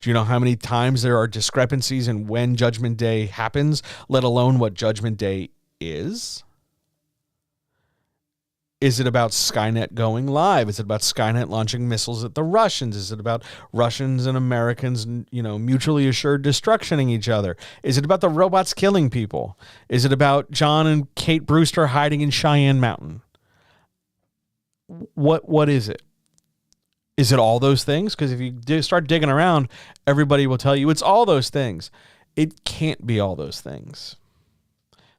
Do you know how many times there are discrepancies in when Judgment Day happens, let alone what Judgment Day is? Is it about Skynet going live? Is it about Skynet launching missiles at the Russians? Is it about Russians and Americans, mutually assured destructioning each other? Is it about the robots killing people? Is it about John and Kate Brewster hiding in Cheyenne Mountain? What is it? Is it all those things? Because if you start digging around, everybody will tell you it's all those things. It can't be all those things.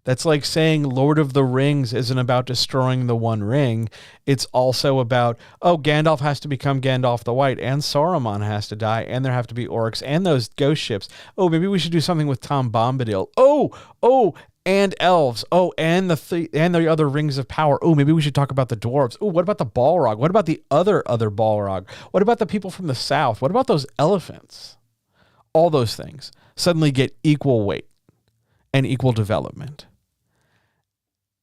That's like saying Lord of the Rings isn't about destroying the One Ring. It's also about, Gandalf has to become Gandalf the White, and Saruman has to die, and there have to be orcs, and those ghost ships. Maybe we should do something with Tom Bombadil. And elves. And the other rings of power. Maybe we should talk about the dwarves. What about the Balrog? What about the other Balrog? What about the people from the south? What about those elephants? All those things suddenly get equal weight and equal development.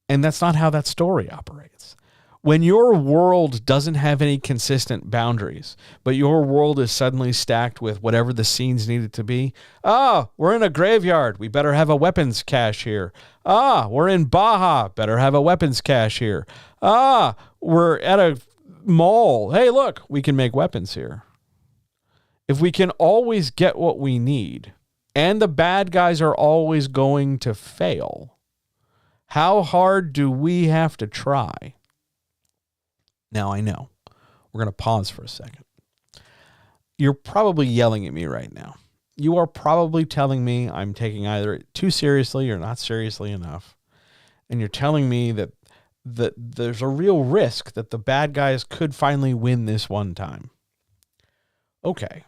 And that's not how that story operates. When your world doesn't have any consistent boundaries, but your world is suddenly stacked with whatever the scenes need it to be. We're in a graveyard. We better have a weapons cache here. We're in Baja. Better have a weapons cache here. We're at a mall. Hey, look, we can make weapons here. If we can always get what we need, and the bad guys are always going to fail, how hard do we have to try? Now, I know. We're going to pause for a second. You're probably yelling at me right now. You are probably telling me I'm taking either too seriously or not seriously enough. And you're telling me that that there's a real risk that the bad guys could finally win this one time. Okay,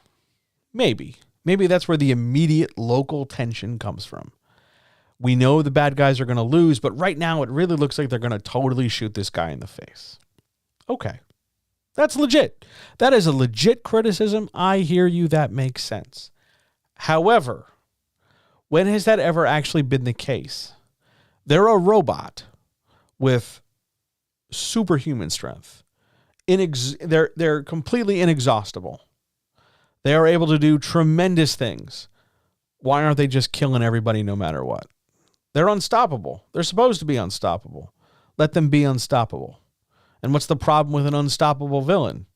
maybe that's where the immediate local tension comes from. We know the bad guys are going to lose, but right now it really looks like they're going to totally shoot this guy in the face. Okay, that's legit. That is a legit criticism. I hear you. That makes sense. However, when has that ever actually been the case? They're a robot with superhuman strength. They're completely inexhaustible. They are able to do tremendous things. Why aren't they just killing everybody no matter what? They're unstoppable. They're supposed to be unstoppable. Let them be unstoppable. And what's the problem with an unstoppable villain?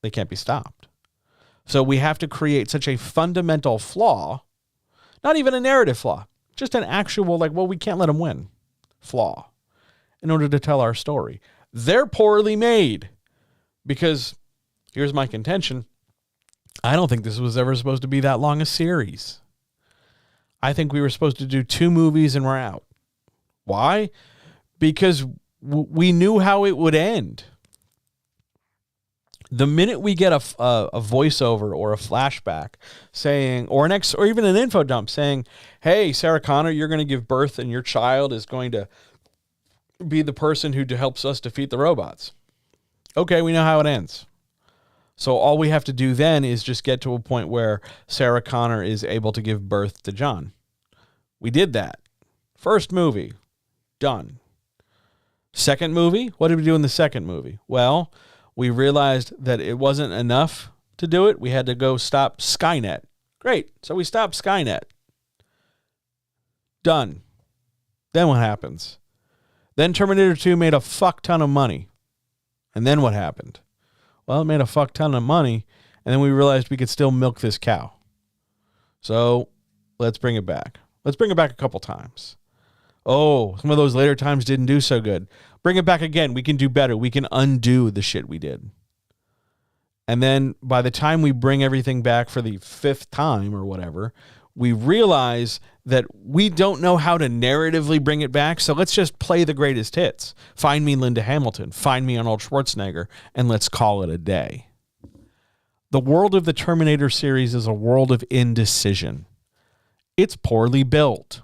They can't be stopped. So we have to create such a fundamental flaw, not even a narrative flaw, just an actual, we can't let them win flaw in order to tell our story. They're poorly made because here's my contention. I don't think this was ever supposed to be that long a series. I think we were supposed to do 2 movies and we're out. Why? Because we knew how it would end. The minute we get a voiceover or a flashback saying, or even an info dump saying, hey, Sarah Connor, you're going to give birth and your child is going to be the person who helps us defeat the robots. Okay, we know how it ends. So all we have to do then is just get to a point where Sarah Connor is able to give birth to John. We did that. First movie, done. Second movie, what did we do in the second movie? Well, we realized that it wasn't enough to do it. We had to go stop Skynet. Great. So we stopped Skynet. Done. Then what happens? Then Terminator 2 made a fuck ton of money. And then what happened? Well, it made a fuck ton of money, and then we realized we could still milk this cow. So let's bring it back. Let's bring it back a couple times. Oh, some of those later times didn't do so good. Bring it back again. We can do better. We can undo the shit we did. And then by the time we bring everything back for the 5th time or whatever, we realize that we don't know how to narratively bring it back. So let's just play the greatest hits. Find me Linda Hamilton. Find me Arnold Schwarzenegger. And let's call it a day. The world of the Terminator series is a world of indecision. It's poorly built.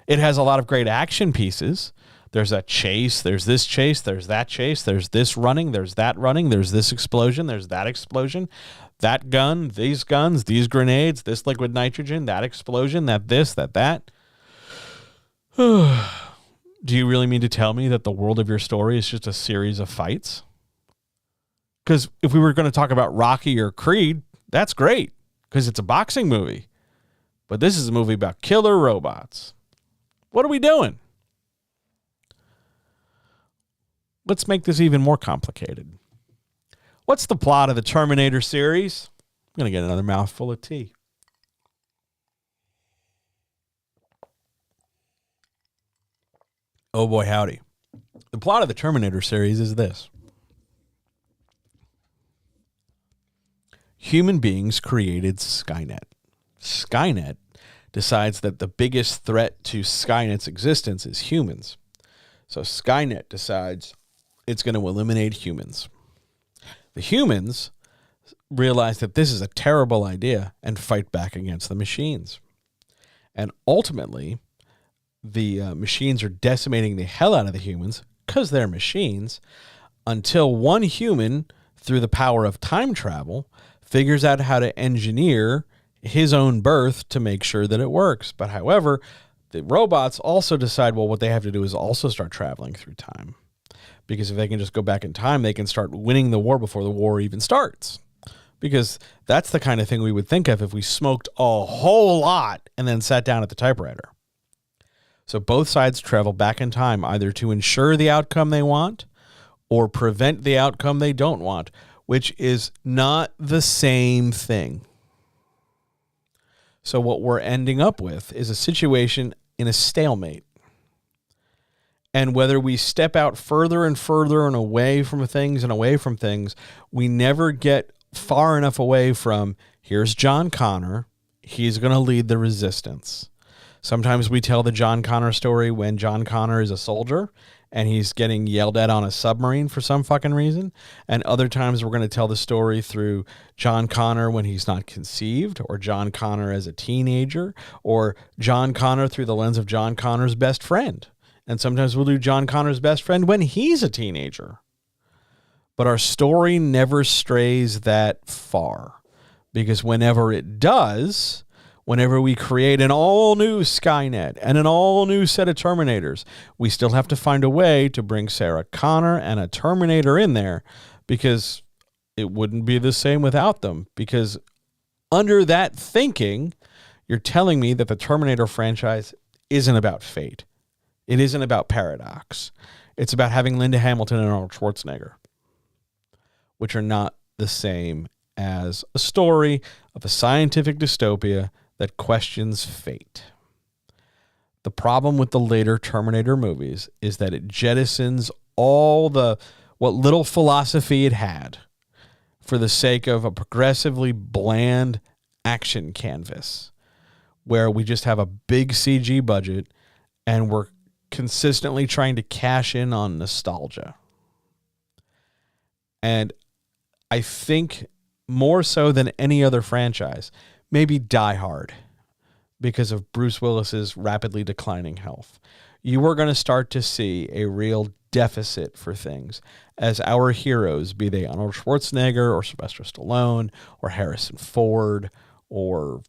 It has a lot of great action pieces. There's a chase. There's this chase. There's that chase. There's this running. There's that running. There's this explosion. There's that explosion. That gun, these guns, these grenades, this liquid nitrogen, that explosion, that this, that. Do you really mean to tell me that the world of your story is just a series of fights? Because if we were going to talk about Rocky or Creed, that's great because it's a boxing movie. But this is a movie about killer robots. What are we doing? Let's make this even more complicated. What's the plot of the Terminator series? I'm going to get another mouthful of tea. Oh boy, howdy. The plot of the Terminator series is this. Human beings created Skynet. Skynet decides that the biggest threat to Skynet's existence is humans. So Skynet decides it's going to eliminate humans. The humans realize that this is a terrible idea and fight back against the machines. And ultimately, the machines are decimating the hell out of the humans because they're machines until one human, through the power of time travel, figures out how to engineer his own birth to make sure that it works. But however, the robots also decide, well, what they have to do is also start traveling through time. Because if they can just go back in time, they can start winning the war before the war even starts. Because that's the kind of thing we would think of if we smoked a whole lot and then sat down at the typewriter. So both sides travel back in time either to ensure the outcome they want or prevent the outcome they don't want, which is not the same thing. So what we're ending up with is a situation in a stalemate. And whether we step out further and further and away from things, we never get far enough away from, here's John Connor, he's going to lead the resistance. Sometimes we tell the John Connor story when John Connor is a soldier and he's getting yelled at on a submarine for some fucking reason. And other times we're going to tell the story through John Connor when he's not conceived, or John Connor as a teenager, or John Connor through the lens of John Connor's best friend. And sometimes we'll do John Connor's best friend when he's a teenager. But our story never strays that far, because whenever it does, whenever we create an all-new Skynet and an all-new set of Terminators, we still have to find a way to bring Sarah Connor and a Terminator in there, because it wouldn't be the same without them. Because under that thinking, you're telling me that the Terminator franchise isn't about fate. It isn't about paradox. It's about having Linda Hamilton and Arnold Schwarzenegger, which are not the same as a story of a scientific dystopia that questions fate. The problem with the later Terminator movies is that it jettisons all what little philosophy it had for the sake of a progressively bland action canvas, where we just have a big CG budget and we're consistently trying to cash in on nostalgia. And I think more so than any other franchise, maybe Die Hard, because of Bruce Willis's rapidly declining health, you are going to start to see a real deficit for things as our heroes, be they Arnold Schwarzenegger or Sylvester Stallone or Harrison Ford or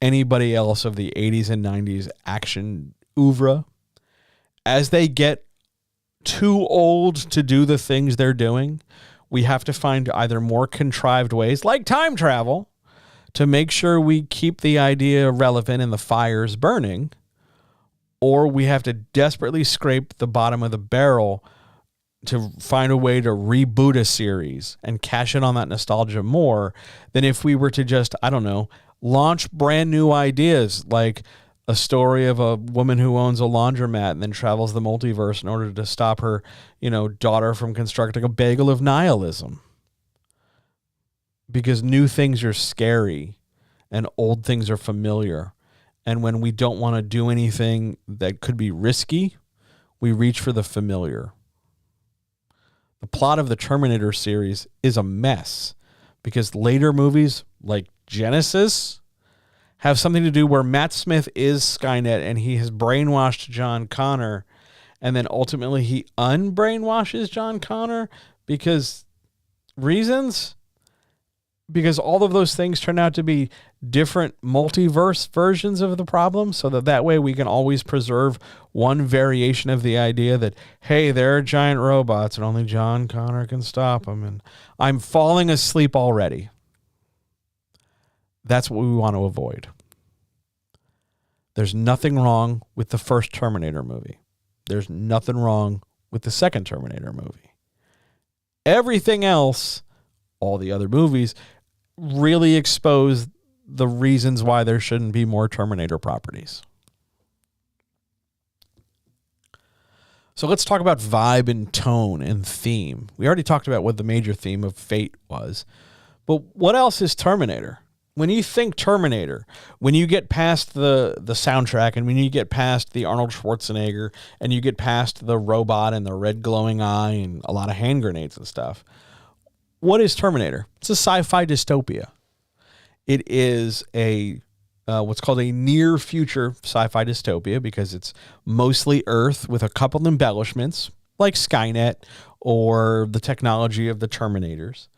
anybody else of the 80s and 90s action oeuvre, as they get too old to do the things they're doing, we have to find either more contrived ways, like time travel, to make sure we keep the idea relevant and the fires burning, or we have to desperately scrape the bottom of the barrel to find a way to reboot a series and cash in on that nostalgia more than if we were to just, I don't know, launch brand new ideas, like a story of a woman who owns a laundromat and then travels the multiverse in order to stop her, daughter from constructing a bagel of nihilism. Because new things are scary and old things are familiar. And when we don't want to do anything that could be risky, we reach for the familiar. The plot of the Terminator series is a mess because later movies like Genesis have something to do where Matt Smith is Skynet and he has brainwashed John Connor, and then ultimately he unbrainwashes John Connor because reasons? Because all of those things turn out to be different multiverse versions of the problem, so that way we can always preserve one variation of the idea that, hey, they're giant robots and only John Connor can stop them, and I'm falling asleep already. That's what we want to avoid. There's nothing wrong with the first Terminator movie. There's nothing wrong with the second Terminator movie. Everything else, all the other movies, really expose the reasons why there shouldn't be more Terminator properties. So let's talk about vibe and tone and theme. We already talked about what the major theme of Fate was, but what else is Terminator? When you think Terminator, when you get past the soundtrack and when you get past the Arnold Schwarzenegger and you get past the robot and the red glowing eye and a lot of hand grenades and stuff, what is Terminator? It's a sci-fi dystopia. It is a what's called a near future sci-fi dystopia because it's mostly Earth with a couple embellishments like Skynet or the technology of the Terminators.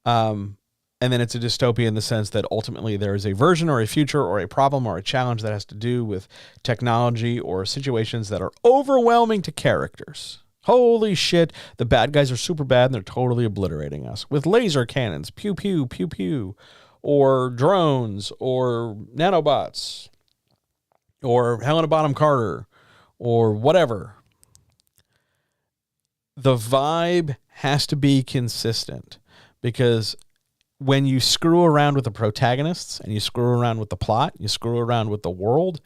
And then it's a dystopia in the sense that ultimately there is a version or a future or a problem or a challenge that has to do with technology or situations that are overwhelming to characters. Holy shit, the bad guys are super bad and they're totally obliterating us with laser cannons, pew, pew, pew, pew, or drones, or nanobots, or Helena Bonham Carter, or whatever. The vibe has to be consistent because when you screw around with the protagonists and you screw around with the plot, you screw around with the world,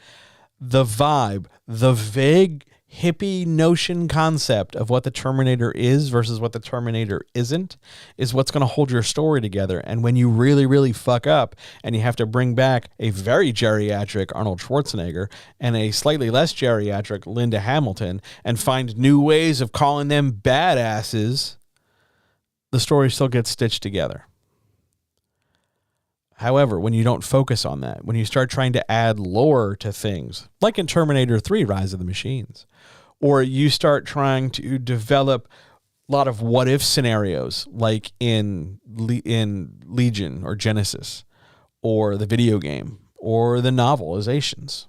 the vibe, the vague hippie notion concept of what the Terminator is versus what the Terminator isn't is what's going to hold your story together. And when you really, really fuck up and you have to bring back a very geriatric Arnold Schwarzenegger and a slightly less geriatric Linda Hamilton and find new ways of calling them badasses, the story still gets stitched together. However, when you don't focus on that, when you start trying to add lore to things, like in Terminator 3, Rise of the Machines, or you start trying to develop a lot of what-if scenarios, like in Legion or Genesis, or the video game, or the novelizations,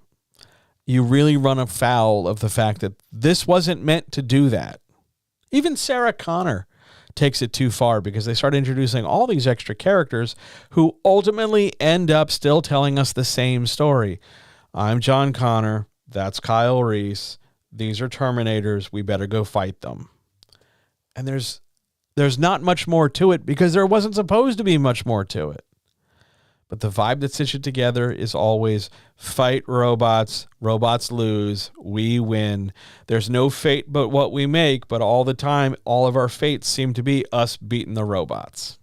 you really run afoul of the fact that this wasn't meant to do that. Even Sarah Connor takes it too far because they start introducing all these extra characters who ultimately end up still telling us the same story. I'm John Connor. That's Kyle Reese. These are Terminators. We better go fight them. And there's not much more to it because there wasn't supposed to be much more to it. But the vibe that stitches it together is always fight robots, robots lose, we win. There's no fate but what we make, but all the time, all of our fates seem to be us beating the robots.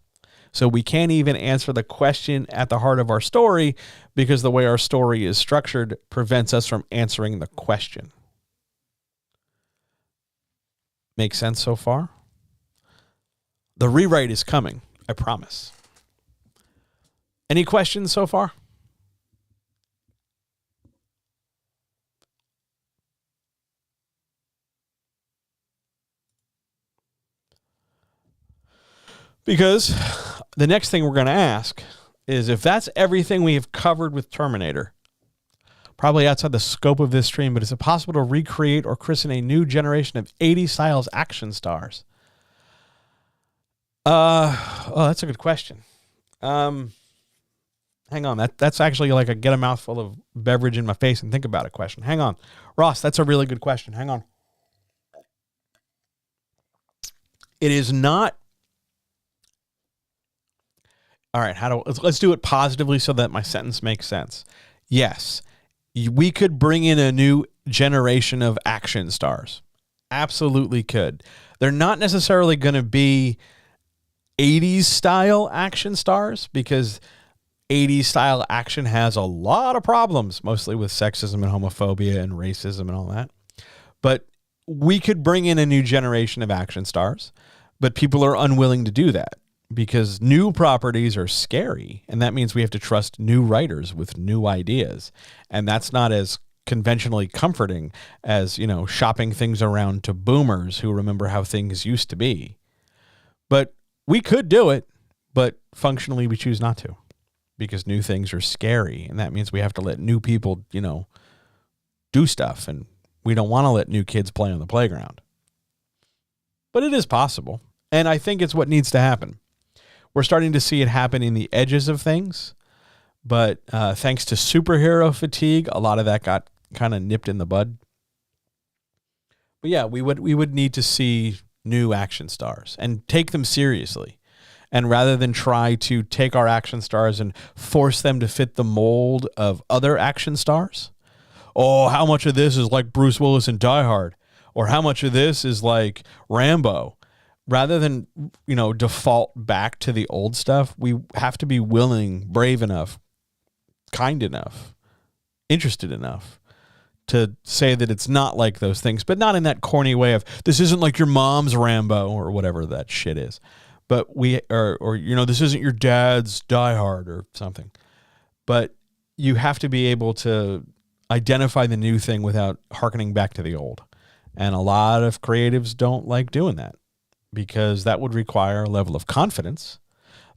So we can't even answer the question at the heart of our story because the way our story is structured prevents us from answering the question. Make sense so far? The rewrite is coming, I promise. Any questions so far? Because the next thing we're going to ask is if that's everything we have covered with Terminator, probably outside the scope of this stream, but is it possible to recreate or christen a new generation of 80s styles action stars? That's a good question. Hang on, that's actually like a get a mouthful of beverage in my face and think about it question. Hang on. Ross, that's a really good question. Hang on. It is not. All right, let's do it positively so that my sentence makes sense. Yes, we could bring in a new generation of action stars. Absolutely could. They're not necessarily going to be 80s style action stars because 80s style action has a lot of problems, mostly with sexism and homophobia and racism and all that. But we could bring in a new generation of action stars, but people are unwilling to do that because new properties are scary. And that means we have to trust new writers with new ideas. And that's not as conventionally comforting as, shopping things around to boomers who remember how things used to be. But we could do it, but functionally we choose not to. Because new things are scary, and that means we have to let new people, do stuff, and we don't want to let new kids play on the playground. But it is possible, and I think it's what needs to happen. We're starting to see it happen in the edges of things, but thanks to superhero fatigue, a lot of that got kind of nipped in the bud. But yeah, we would need to see new action stars and take them seriously. And rather than try to take our action stars and force them to fit the mold of other action stars, how much of this is like Bruce Willis in Die Hard? Or how much of this is like Rambo? Rather than, default back to the old stuff, we have to be willing, brave enough, kind enough, interested enough to say that it's not like those things, but not in that corny way of, this isn't like your mom's Rambo or whatever that shit is. But this isn't your dad's Die Hard or something. But you have to be able to identify the new thing without hearkening back to the old. And a lot of creatives don't like doing that because that would require a level of confidence.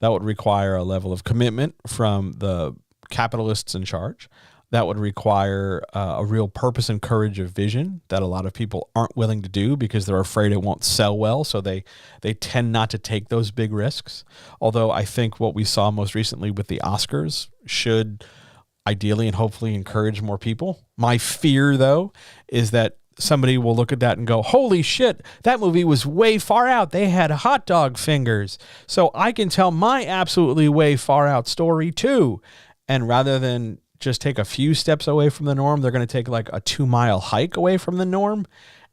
That would require a level of commitment from the capitalists in charge. That would require a real purpose and courage of vision that a lot of people aren't willing to do because they're afraid it won't sell well. So they tend not to take those big risks. Although I think what we saw most recently with the Oscars should ideally and hopefully encourage more people. My fear, though, is that somebody will look at that and go, holy shit, that movie was way far out. They had hot dog fingers. So I can tell my absolutely way far out story too. And rather than just take a few steps away from the norm. They're going to take like a 2-mile hike away from the norm.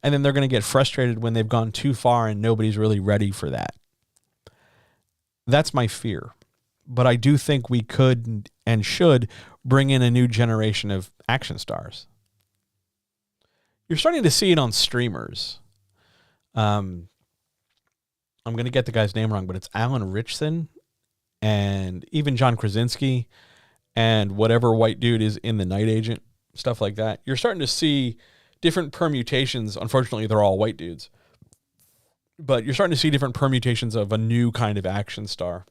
And then they're going to get frustrated when they've gone too far and nobody's really ready for that. That's my fear. But I do think we could and should bring in a new generation of action stars. You're starting to see it on streamers. I'm going to get the guy's name wrong, but it's Alan Richson and even John Krasinski and whatever white dude is in The Night Agent, stuff like that. You're starting to see different permutations. Unfortunately, they're all white dudes. But you're starting to see different permutations of a new kind of action star.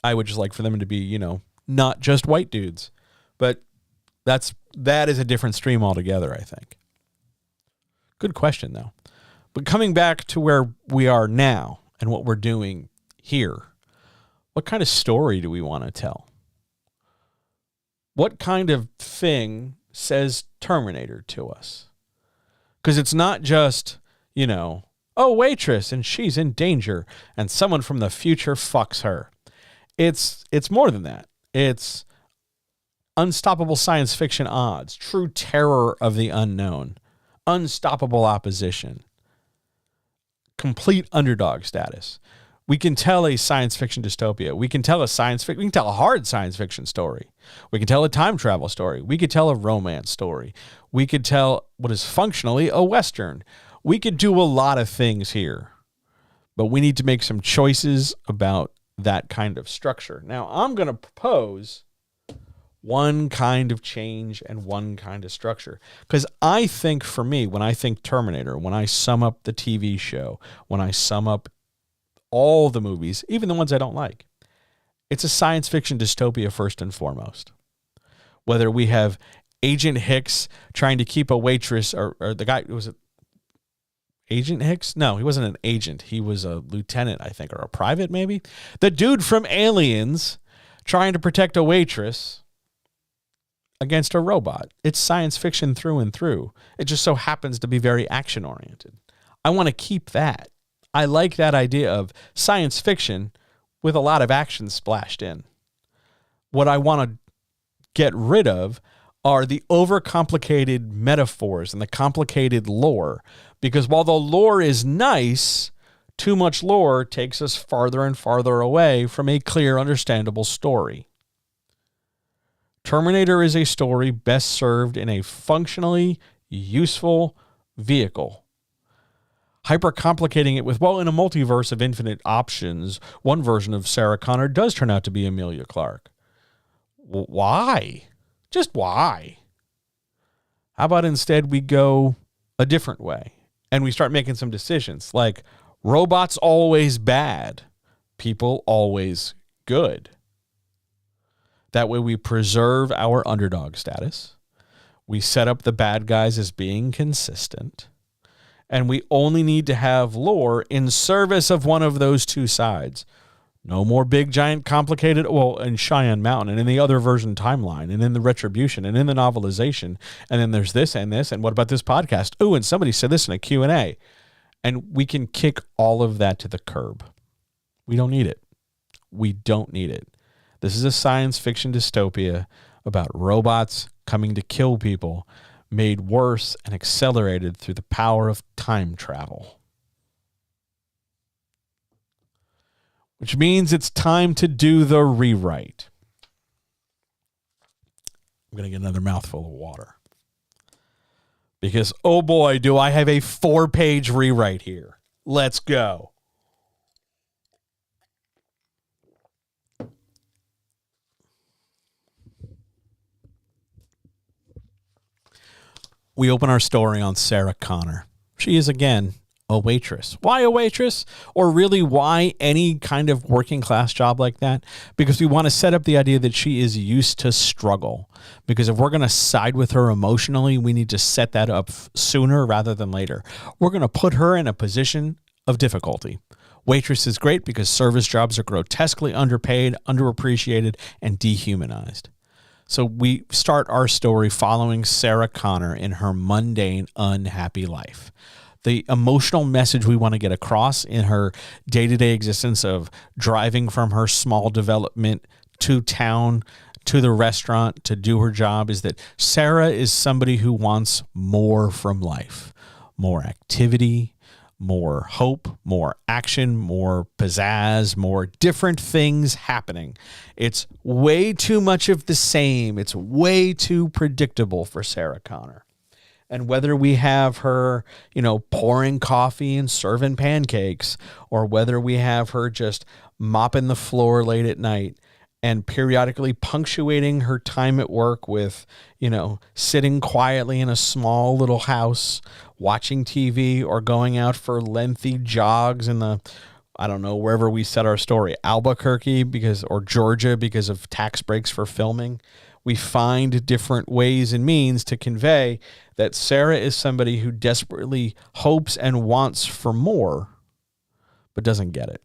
I would just like for them to be, not just white dudes. But that is a different stream altogether, I think. Good question, though. But coming back to where we are now and what we're doing here, what kind of story do we want to tell? What kind of thing says Terminator to us? Because it's not just, oh, waitress, and she's in danger, and someone from the future fucks her. It's more than that. It's unstoppable science fiction odds, true terror of the unknown, unstoppable opposition, complete underdog status. We can tell a science fiction dystopia. We can tell a hard science fiction story. We can tell a time travel story. We could tell a romance story. We could tell what is functionally a Western. We could do a lot of things here, but we need to make some choices about that kind of structure. Now, I'm going to propose one kind of change and one kind of structure. Because I think for me, when I think Terminator, when I sum up the TV show, when I sum up all the movies, even the ones I don't like, it's a science fiction dystopia first and foremost. Whether we have Agent Hicks trying to keep a waitress, or the guy, was it Agent Hicks? No, he wasn't an agent. He was a lieutenant, I think, or a private maybe. The dude from Aliens trying to protect a waitress against a robot. It's science fiction through and through. It just so happens to be very action-oriented. I want to keep that. I like that idea of science fiction with a lot of action splashed in. What I want to get rid of are the overcomplicated metaphors and the complicated lore. Because while the lore is nice, too much lore takes us farther and farther away from a clear, understandable story. Terminator is a story best served in a functionally useful vehicle. Hyper-complicating it with, in a multiverse of infinite options, one version of Sarah Connor does turn out to be Emilia Clarke. Why? Just why? How about instead we go a different way and we start making some decisions like robots always bad, people always good. That way we preserve our underdog status. We set up the bad guys as being consistent. And we only need to have lore in service of one of those two sides. No more big, giant, complicated, in Cheyenne Mountain and in the other version timeline and in the Retribution and in the novelization. And then there's this and this. And what about this podcast? Oh, and somebody said this in a Q&A. And we can kick all of that to the curb. We don't need it. We don't need it. This is a science fiction dystopia about robots coming to kill people, made worse and accelerated through the power of time travel. Which means it's time to do the rewrite. I'm going to get another mouthful of water. Because, oh boy, do I have a 4-page rewrite here. Let's go. We open our story on Sarah Connor. She is, again, a waitress. Why a waitress? Or really, why any kind of working class job like that? Because we want to set up the idea that she is used to struggle. Because if we're going to side with her emotionally, we need to set that up sooner rather than later. We're going to put her in a position of difficulty. Waitress is great because service jobs are grotesquely underpaid, underappreciated, and dehumanized. So we start our story following Sarah Connor in her mundane, unhappy life. The emotional message we want to get across in her day-to-day existence of driving from her small development to town, to the restaurant to do her job is that Sarah is somebody who wants more from life, more activity, more hope, more action, more pizzazz, more different things happening. It's way too much of the same. It's way too predictable for Sarah Connor. And whether we have her, pouring coffee and serving pancakes, or whether we have her just mopping the floor late at night and periodically punctuating her time at work with, sitting quietly in a small little house, watching TV, or going out for lengthy jogs in the, wherever we set our story, Albuquerque or Georgia because of tax breaks for filming. We find different ways and means to convey that Sarah is somebody who desperately hopes and wants for more, but doesn't get it.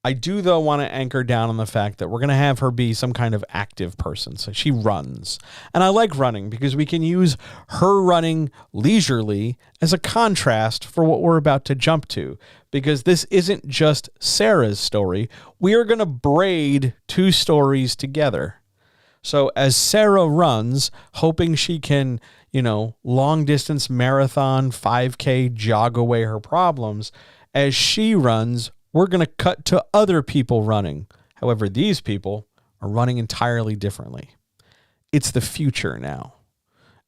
I do, though, want to anchor down on the fact that we're going to have her be some kind of active person. So she runs. And I like running because we can use her running leisurely as a contrast for what we're about to jump to. Because this isn't just Sarah's story. We are going to braid two stories together. So as Sarah runs, hoping she can, long distance marathon, 5K jog away her problems, as she runs, we're going to cut to other people running. However, these people are running entirely differently. It's the future now.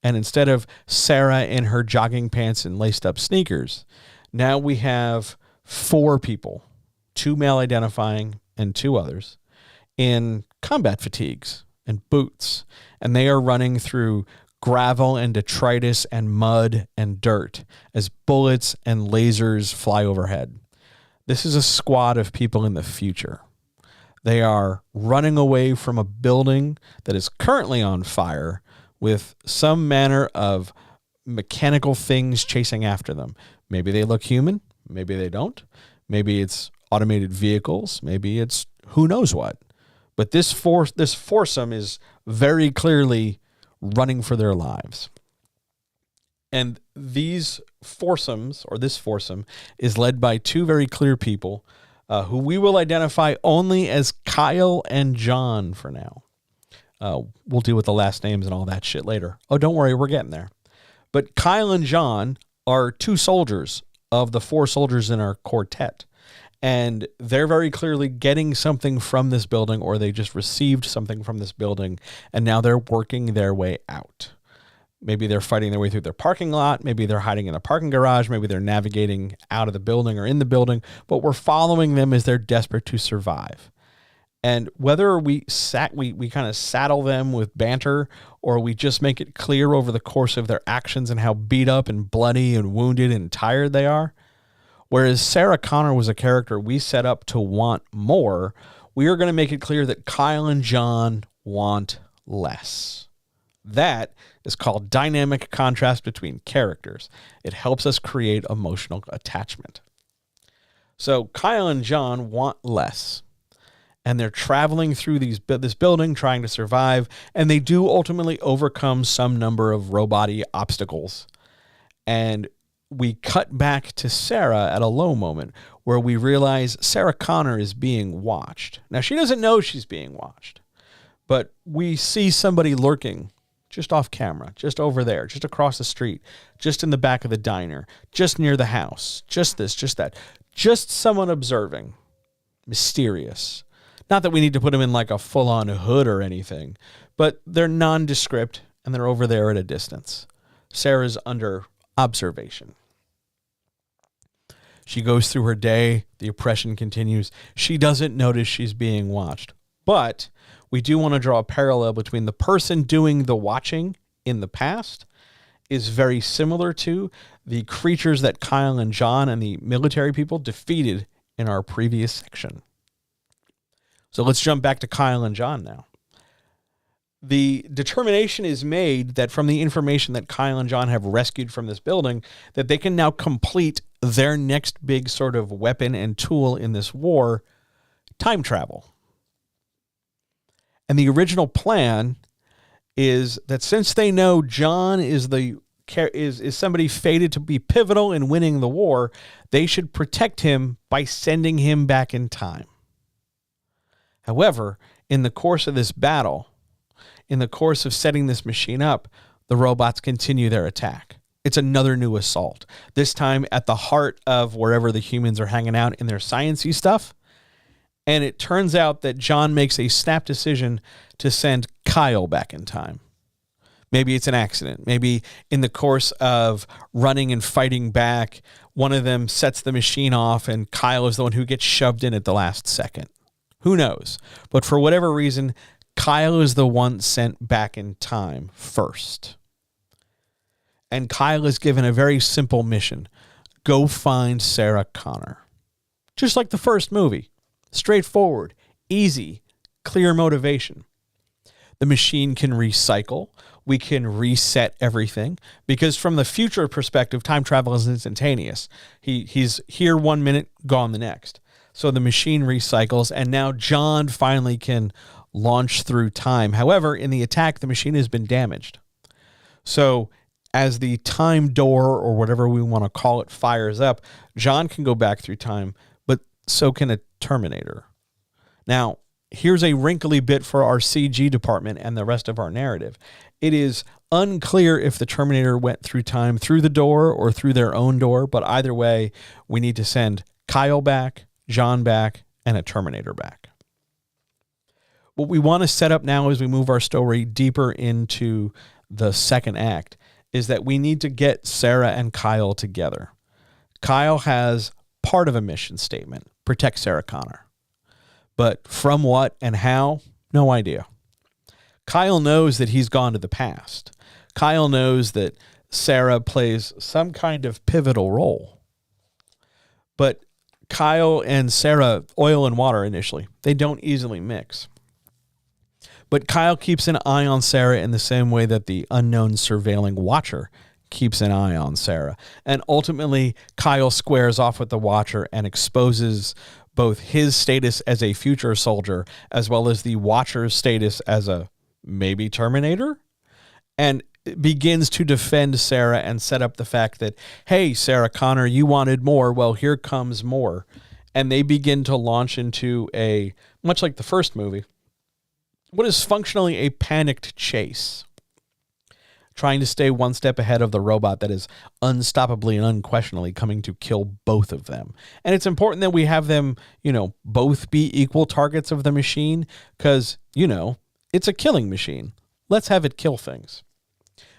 And instead of Sarah in her jogging pants and laced up sneakers, now we have 4 people, 2 male identifying and 2 others, in combat fatigues and boots. And they are running through gravel and detritus and mud and dirt as bullets and lasers fly overhead. This is a squad of people in the future. They are running away from a building that is currently on fire with some manner of mechanical things chasing after them. Maybe they look human. Maybe they don't. Maybe it's automated vehicles. Maybe it's who knows what. But this foursome is very clearly running for their lives. And these foursomes, or this foursome, is led by 2 very clear people who we will identify only as Kyle and John for now. We'll deal with the last names and all that shit later. Oh, don't worry, we're getting there. But Kyle and John are 2 soldiers of the 4 soldiers in our quartet. And they're very clearly getting something from this building, or they just received something from this building, and now they're working their way out. Maybe they're fighting their way through their parking lot. Maybe they're hiding in a parking garage. Maybe they're navigating out of the building or in the building. But we're following them as they're desperate to survive. And whether we kind of saddle them with banter, or we just make it clear over the course of their actions and how beat up and bloody and wounded and tired they are, whereas Sarah Connor was a character we set up to want more, we are going to make it clear that Kyle and John want less. That is called dynamic contrast between characters. It helps us create emotional attachment. So Kyle and John want less. And they're traveling through this building trying to survive. And they do ultimately overcome some number of robot-y obstacles. And we cut back to Sarah at a low moment where we realize Sarah Connor is being watched. Now, she doesn't know she's being watched. But we see somebody lurking just off camera, just over there, just across the street, just in the back of the diner, just near the house, just this, just that. Just someone observing. Mysterious. Not that we need to put them in like a full-on hood or anything, but they're nondescript and they're over there at a distance. Sarah's under observation. She goes through her day. The oppression continues. She doesn't notice she's being watched. But we do want to draw a parallel between the person doing the watching in the past is very similar to the creatures that Kyle and John and the military people defeated in our previous section. So let's jump back to Kyle and John now. The determination is made that from the information that Kyle and John have rescued from this building, that they can now complete their next big sort of weapon and tool in this war, time travel. And the original plan is that since they know John is somebody fated to be pivotal in winning the war, they should protect him by sending him back in time. However, in the course of this battle, in the course of setting this machine up, the robots continue their attack. It's another new assault, this time at the heart of wherever the humans are hanging out in their science-y stuff. And it turns out that John makes a snap decision to send Kyle back in time. Maybe it's an accident. Maybe in the course of running and fighting back, one of them sets the machine off and Kyle is the one who gets shoved in at the last second. Who knows? But for whatever reason, Kyle is the one sent back in time first. And Kyle is given a very simple mission. Go find Sarah Connor. Just like the first movie. Straightforward, easy, clear motivation. The machine can recycle. We can reset everything because from the future perspective, time travel is instantaneous. He's here 1 minute, gone the next. So the machine recycles, and now John finally can launch through time. However, in the attack, the machine has been damaged. So as the time door, or whatever we want to call it, fires up, John can go back through time, but so can a Terminator. Now, here's a wrinkly bit for our CG department and the rest of our narrative. It is unclear if the Terminator went through time through the door or through their own door, but either way, we need to send Kyle back, John back, and a Terminator back. What we want to set up now as we move our story deeper into the second act is that we need to get Sarah and Kyle together. Kyle has part of a mission statement, protect Sarah Connor. But from what and how, no idea. Kyle knows that he's gone to the past. Kyle knows that Sarah plays some kind of pivotal role. But Kyle and Sarah, oil and water initially, they don't easily mix. But Kyle keeps an eye on Sarah in the same way that the unknown surveilling watcher keeps an eye on Sarah. And ultimately, Kyle squares off with the watcher and exposes both his status as a future soldier as well as the watcher's status as a maybe Terminator, and begins to defend Sarah and set up the fact that, hey, Sarah Connor, you wanted more. Well, here comes more. And they begin to launch into a, much like the first movie, what is functionally a panicked chase, trying to stay one step ahead of the robot that is unstoppably and unquestionably coming to kill both of them. And it's important that we have them, both be equal targets of the machine because, it's a killing machine. Let's have it kill things.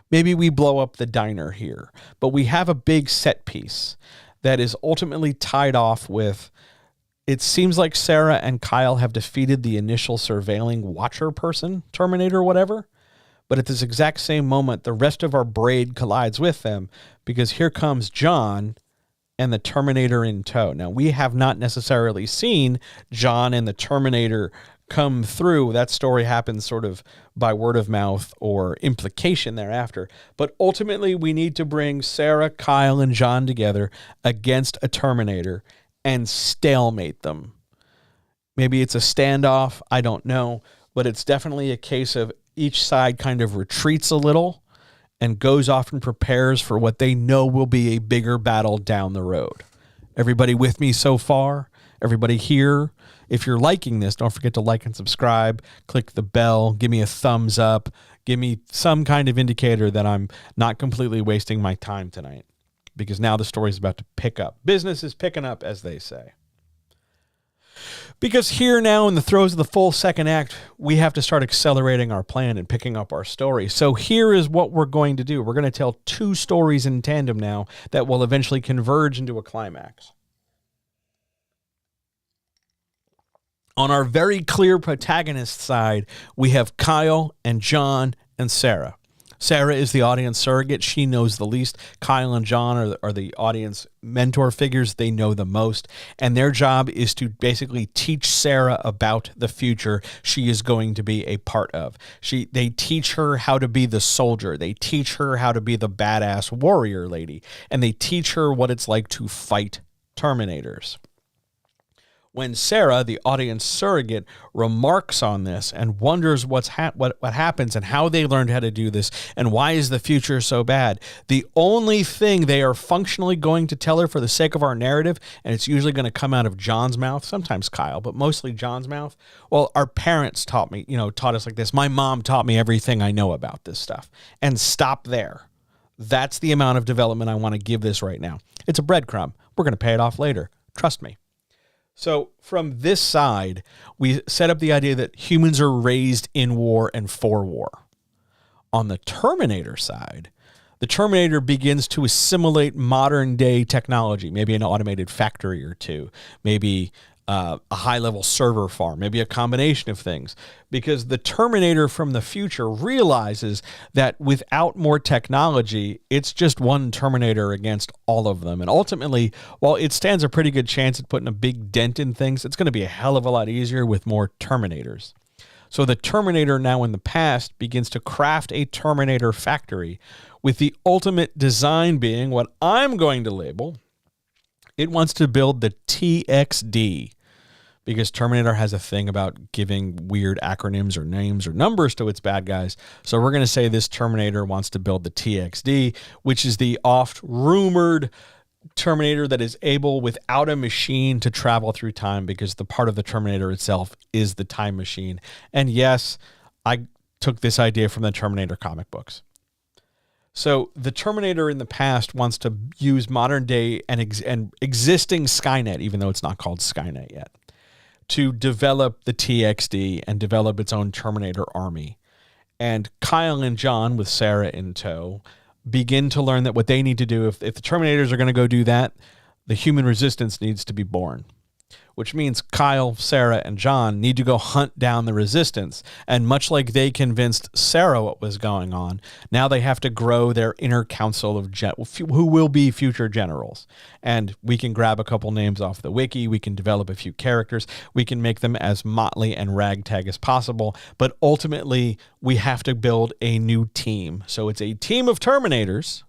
Maybe we blow up the diner here, but we have a big set piece that is ultimately tied off with, it seems like Sarah and Kyle have defeated the initial surveilling watcher person, Terminator, whatever. But at this exact same moment, the rest of our braid collides with them because here comes John and the Terminator in tow. Now, we have not necessarily seen John and the Terminator come through. That story happens sort of by word of mouth or implication thereafter. But ultimately, we need to bring Sarah, Kyle, and John together against a Terminator and stalemate them. Maybe it's a standoff. I don't know. But it's definitely a case of each side kind of retreats a little and goes off and prepares for what they know will be a bigger battle down the road. Everybody with me so far? Everybody here? If you're liking this, don't forget to like and subscribe. Click the bell. Give me a thumbs up. Give me some kind of indicator that I'm not completely wasting my time tonight, because now the story is about to pick up. Business is picking up, as they say. Because here now in the throes of the full second act, we have to start accelerating our plan and picking up our story. So here is what we're going to do. We're going to tell two stories in tandem now that will eventually converge into a climax. On our very clear protagonist side, we have Kyle and John and Sarah. Sarah is the audience surrogate. She knows the least. Kyle and John are the audience mentor figures. They know the most. And their job is to basically teach Sarah about the future she is going to be a part of. They teach her how to be the soldier. They teach her how to be the badass warrior lady. And they teach her what it's like to fight Terminators. When Sarah, the audience surrogate, remarks on this and wonders what happens and how they learned how to do this and why is the future so bad, the only thing they are functionally going to tell her for the sake of our narrative, and it's usually going to come out of John's mouth, sometimes Kyle, but mostly John's mouth. Well, our parents taught us like this. My mom taught me everything I know about this stuff. And stop there. That's the amount of development I want to give this right now. It's a breadcrumb. We're going to pay it off later. Trust me. So from this side, we set up the idea that humans are raised in war and for war. On the Terminator side, the Terminator begins to assimilate modern day technology, maybe an automated factory or two, maybe a high-level server farm, maybe a combination of things, because the Terminator from the future realizes that without more technology, it's just one Terminator against all of them. And ultimately, while it stands a pretty good chance at putting a big dent in things, it's going to be a hell of a lot easier with more Terminators. So the Terminator now in the past begins to craft a Terminator factory with the ultimate design being what I'm going to label. It wants to build the TXD, because Terminator has a thing about giving weird acronyms or names or numbers to its bad guys. So we're going to say this Terminator wants to build the TXD, which is the oft-rumored Terminator that is able, without a machine, to travel through time, because the part of the Terminator itself is the time machine. And yes, I took this idea from the Terminator comic books. So the Terminator in the past wants to use modern day and existing Skynet, even though it's not called Skynet yet, to develop the TXD and develop its own Terminator army. And Kyle and John, with Sarah in tow, begin to learn that what they need to do, if the Terminators are going to go do that, the human resistance needs to be born. Which means Kyle, Sarah, and John need to go hunt down the resistance. And much like they convinced Sarah what was going on, now they have to grow their inner council of who will be future generals. And we can grab a couple names off the wiki. We can develop a few characters. We can make them as motley and ragtag as possible. But ultimately, we have to build a new team. So it's a team of Terminators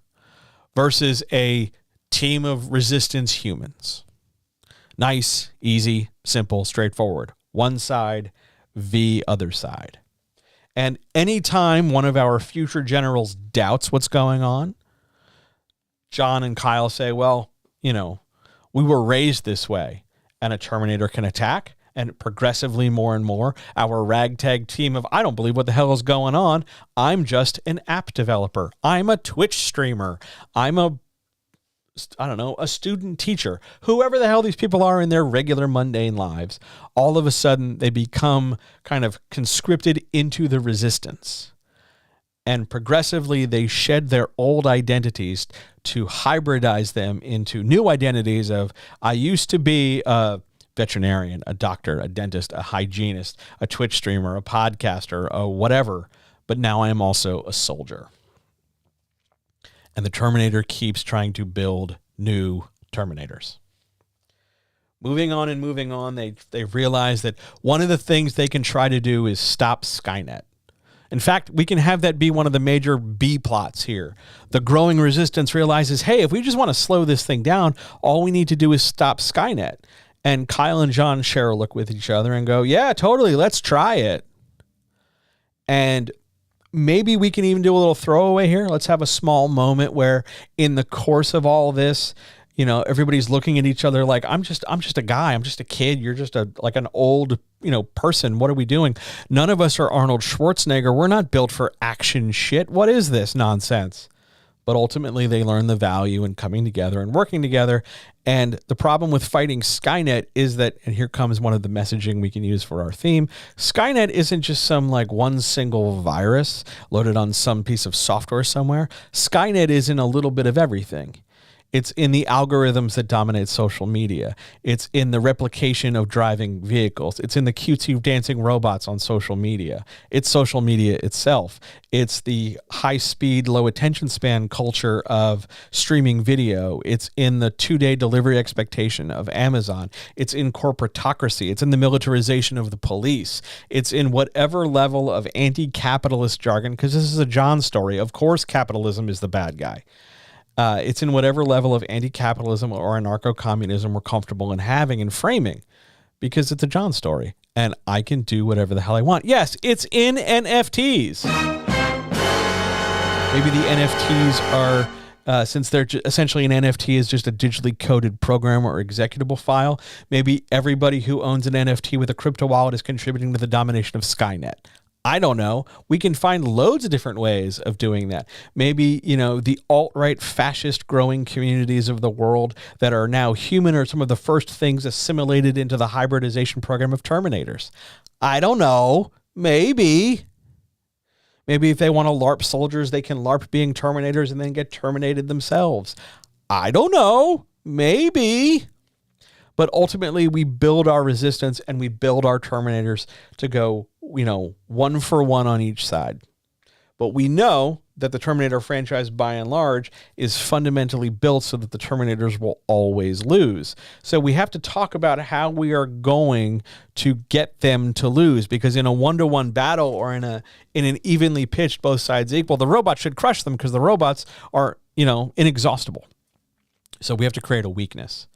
versus a team of resistance humans. Nice, easy, simple, straightforward. One side, the other side. And anytime one of our future generals doubts what's going on, John and Kyle say, well, we were raised this way, and a Terminator can attack, and progressively more and more, our ragtag team of, I don't believe what the hell is going on. I'm just an app developer. I'm a Twitch streamer. I'm a student teacher, whoever the hell these people are in their regular mundane lives, all of a sudden they become kind of conscripted into the resistance. And progressively they shed their old identities to hybridize them into new identities of, I used to be a veterinarian, a doctor, a dentist, a hygienist, a Twitch streamer, a podcaster, a whatever, but now I am also a soldier. And the Terminator keeps trying to build new Terminators. Moving on, they realize that one of the things they can try to do is stop Skynet. In fact, we can have that be one of the major B plots here. The growing resistance realizes, hey, if we just want to slow this thing down, all we need to do is stop Skynet. And Kyle and John share a look with each other and go, yeah, totally, let's try it. And maybe we can even do a little throwaway here. Let's have a small moment where in the course of all this, everybody's looking at each other like, I'm just a guy. I'm just a kid. You're just like an old, person. What are we doing? None of us are Arnold Schwarzenegger. We're not built for action shit. What is this nonsense? But ultimately they learn the value in coming together and working together. And the problem with fighting Skynet is that, and here comes one of the messaging we can use for our theme, Skynet isn't just some like one single virus loaded on some piece of software somewhere. Skynet is in a little bit of everything. It's in the algorithms that dominate social media. It's in the replication of driving vehicles. It's in the cutesy dancing robots on social media. It's social media itself. It's the high-speed, low-attention span culture of streaming video. It's in the 2-day delivery expectation of Amazon. It's in corporatocracy. It's in the militarization of the police. It's in whatever level of anti-capitalist jargon, because this is a John story. Of course, capitalism is the bad guy. It's in whatever level of anti-capitalism or anarcho-communism we're comfortable in having and framing, because it's a John story and I can do whatever the hell I want. Yes, it's in NFTs. Maybe the NFTs are, since they're essentially an NFT is just a digitally coded program or executable file, maybe everybody who owns an NFT with a crypto wallet is contributing to the domination of Skynet. I don't know. We can find loads of different ways of doing that. Maybe, the alt-right fascist growing communities of the world that are now human are some of the first things assimilated into the hybridization program of Terminators. I don't know. Maybe if they want to LARP soldiers, they can LARP being Terminators and then get terminated themselves. I don't know. Maybe. But ultimately, we build our resistance and we build our Terminators to go, one for one on each side. But we know that the Terminator franchise, by and large, is fundamentally built so that the Terminators will always lose. So we have to talk about how we are going to get them to lose, because in a one-to-one battle or in an evenly pitched, both sides equal, the robots should crush them because the robots are, inexhaustible. So we have to create a weakness.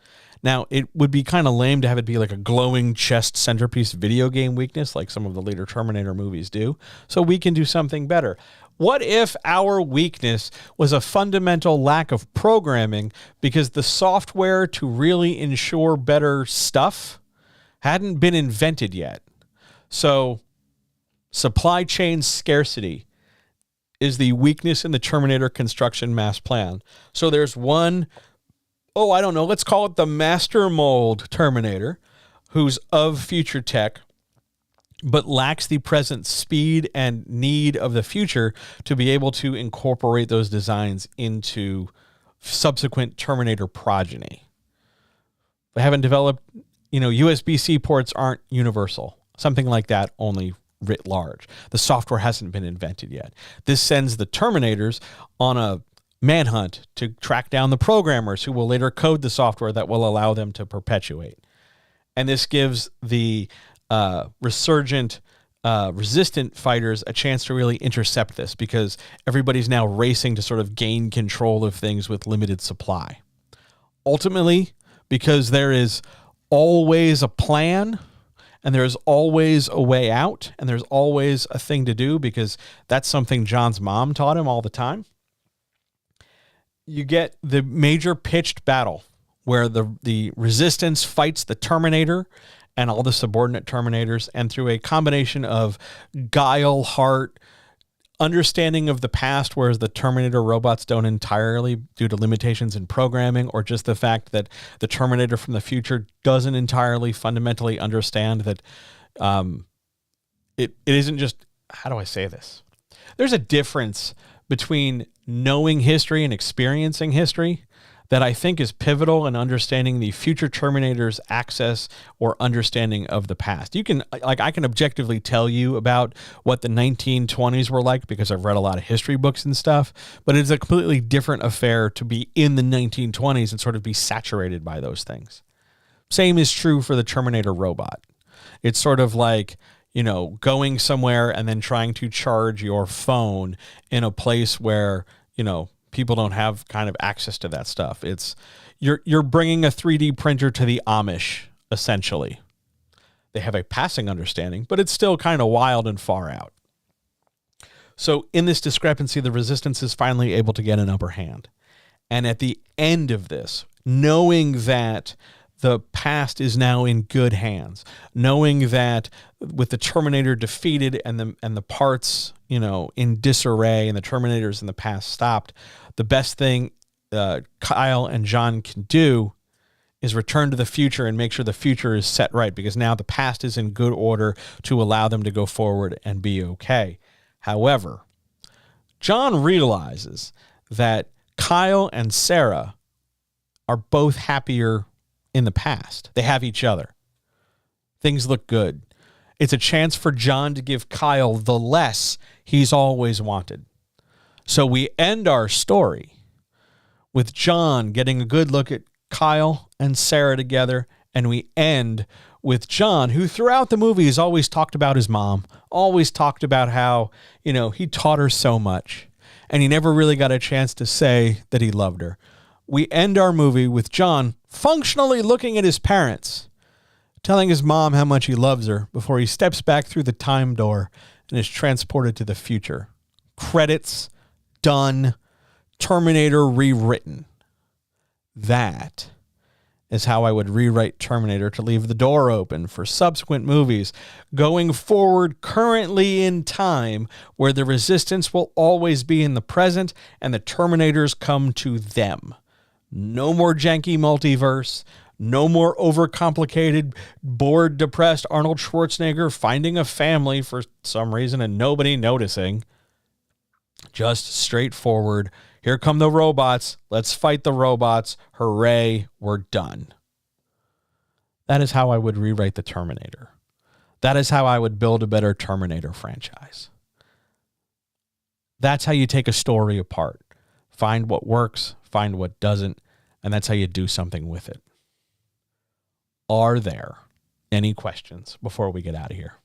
Now, it would be kind of lame to have it be like a glowing chest centerpiece video game weakness like some of the later Terminator movies do. So we can do something better. What if our weakness was a fundamental lack of programming because the software to really ensure better stuff hadn't been invented yet? So supply chain scarcity is the weakness in the Terminator construction mass plan. So there's one... let's call it the master mold Terminator, who's of future tech, but lacks the present speed and need of the future to be able to incorporate those designs into subsequent Terminator progeny. They haven't developed, USB-C ports aren't universal. Something like that only writ large. The software hasn't been invented yet. This sends the Terminators on a manhunt to track down the programmers who will later code the software that will allow them to perpetuate. And this gives the resurgent, resistant fighters a chance to really intercept this, because everybody's now racing to sort of gain control of things with limited supply. Ultimately, because there is always a plan and there's always a way out and there's always a thing to do, because that's something John's mom taught him all the time. You get the major pitched battle where the resistance fights the Terminator and all the subordinate Terminators, and through a combination of guile, heart, understanding of the past, whereas the Terminator robots don't entirely due to limitations in programming, or just the fact that the Terminator from the future doesn't entirely fundamentally understand that it isn't just, how do I say this? There's a difference between knowing history and experiencing history that I think is pivotal in understanding the future Terminator's access or understanding of the past. I can objectively tell you about what the 1920s were like because I've read a lot of history books and stuff, but it's a completely different affair to be in the 1920s and sort of be saturated by those things. Same is true for the Terminator robot. It's sort of like, going somewhere and then trying to charge your phone in a place where, people don't have kind of access to that stuff. It's you're bringing a 3D printer to the Amish, essentially. They have a passing understanding, but it's still kind of wild and far out. So in this discrepancy, the resistance is finally able to get an upper hand. And at the end of this, knowing that the past is now in good hands, knowing that with the Terminator defeated and the parts, in disarray and the Terminators in the past stopped, the best thing Kyle and John can do is return to the future and make sure the future is set right, because now the past is in good order to allow them to go forward and be okay. However, John realizes that Kyle and Sarah are both happier in the past. They have each other. Things look good. It's a chance for John to give Kyle the less he's always wanted. So we end our story with John getting a good look at Kyle and Sarah together, and we end with John, who throughout the movie has always talked about his mom, always talked about how, he taught her so much, and he never really got a chance to say that he loved her. We end our movie with John functionally looking at his parents telling his mom how much he loves her before he steps back through the time door and is transported to the future. Credits, done, Terminator rewritten. That is how I would rewrite Terminator to leave the door open for subsequent movies going forward currently in time where the Resistance will always be in the present and the Terminators come to them. No more janky multiverse. No more overcomplicated, bored, depressed Arnold Schwarzenegger finding a family for some reason and nobody noticing. Just straightforward. Here come the robots. Let's fight the robots. Hooray, we're done. That is how I would rewrite the Terminator. That is how I would build a better Terminator franchise. That's how you take a story apart. Find what works, find what doesn't, and that's how you do something with it. Are there any questions before we get out of here?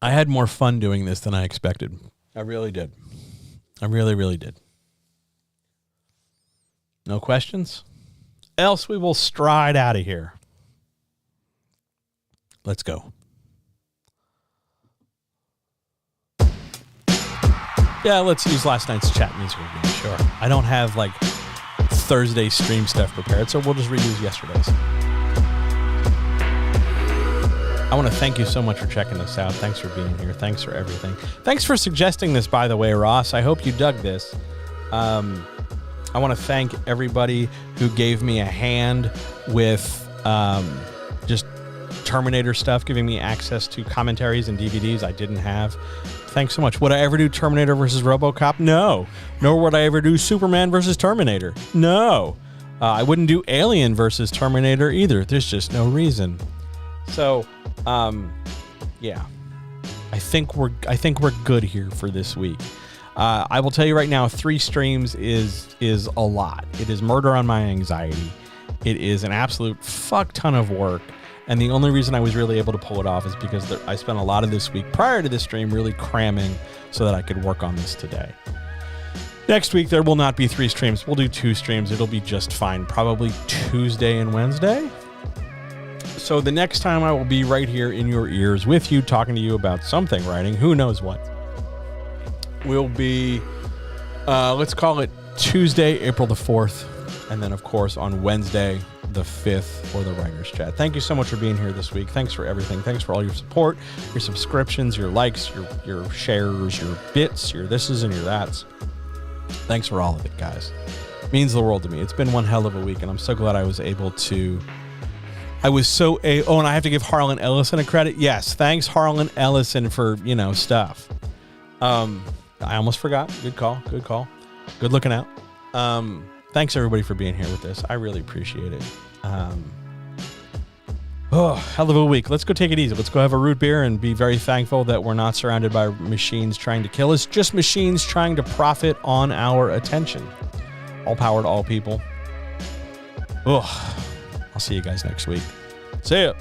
I had more fun doing this than I expected. I really did. I really, really did. No questions? Else we will stride out of here. Let's go. Yeah, let's use last night's chat music again. Sure. I don't have like Thursday stream stuff prepared, so we'll just reuse yesterday's. I want to thank you so much for checking this out. Thanks for being here. Thanks for everything. Thanks for suggesting this, by the way, Ross. I hope you dug this. I want to thank everybody who gave me a hand with just Terminator stuff, giving me access to commentaries and DVDs I didn't have. Thanks so much. Would I ever do Terminator versus RoboCop? No. Nor would I ever do Superman versus Terminator. No. I wouldn't do Alien versus Terminator either. There's just no reason. So, yeah, I think we're good here for this week. I will tell you right now, 3 streams is a lot. It is murder on my anxiety. It is an absolute fuck ton of work. And the only reason I was really able to pull it off is because I spent a lot of this week prior to this stream really cramming so that I could work on this today. Next week, there will not be 3 streams. We'll do 2 streams. It'll be just fine. Probably Tuesday and Wednesday. So the next time I will be right here in your ears with you, talking to you about something writing, who knows what, will be, let's call it Tuesday, April the 4th. And then, of course, on Wednesday, the 5th, for the Writers Chat. Thank you so much for being here this week. Thanks for everything. Thanks for all your support, your subscriptions, your likes, your shares, your bits, your thises and your that's. Thanks for all of it, guys. It means the world to me. It's been one hell of a week, and I'm so glad I was able to... oh, and I have to give Harlan Ellison a credit. Yes, thanks, Harlan Ellison, for, stuff. I almost forgot. Good call. Good looking out. Thanks, everybody, for being here with this. I really appreciate it. Hell of a week. Let's go take it easy. Let's go have a root beer and be very thankful that we're not surrounded by machines trying to kill us. Just machines trying to profit on our attention. All power to all people. I'll see you guys next week. See ya.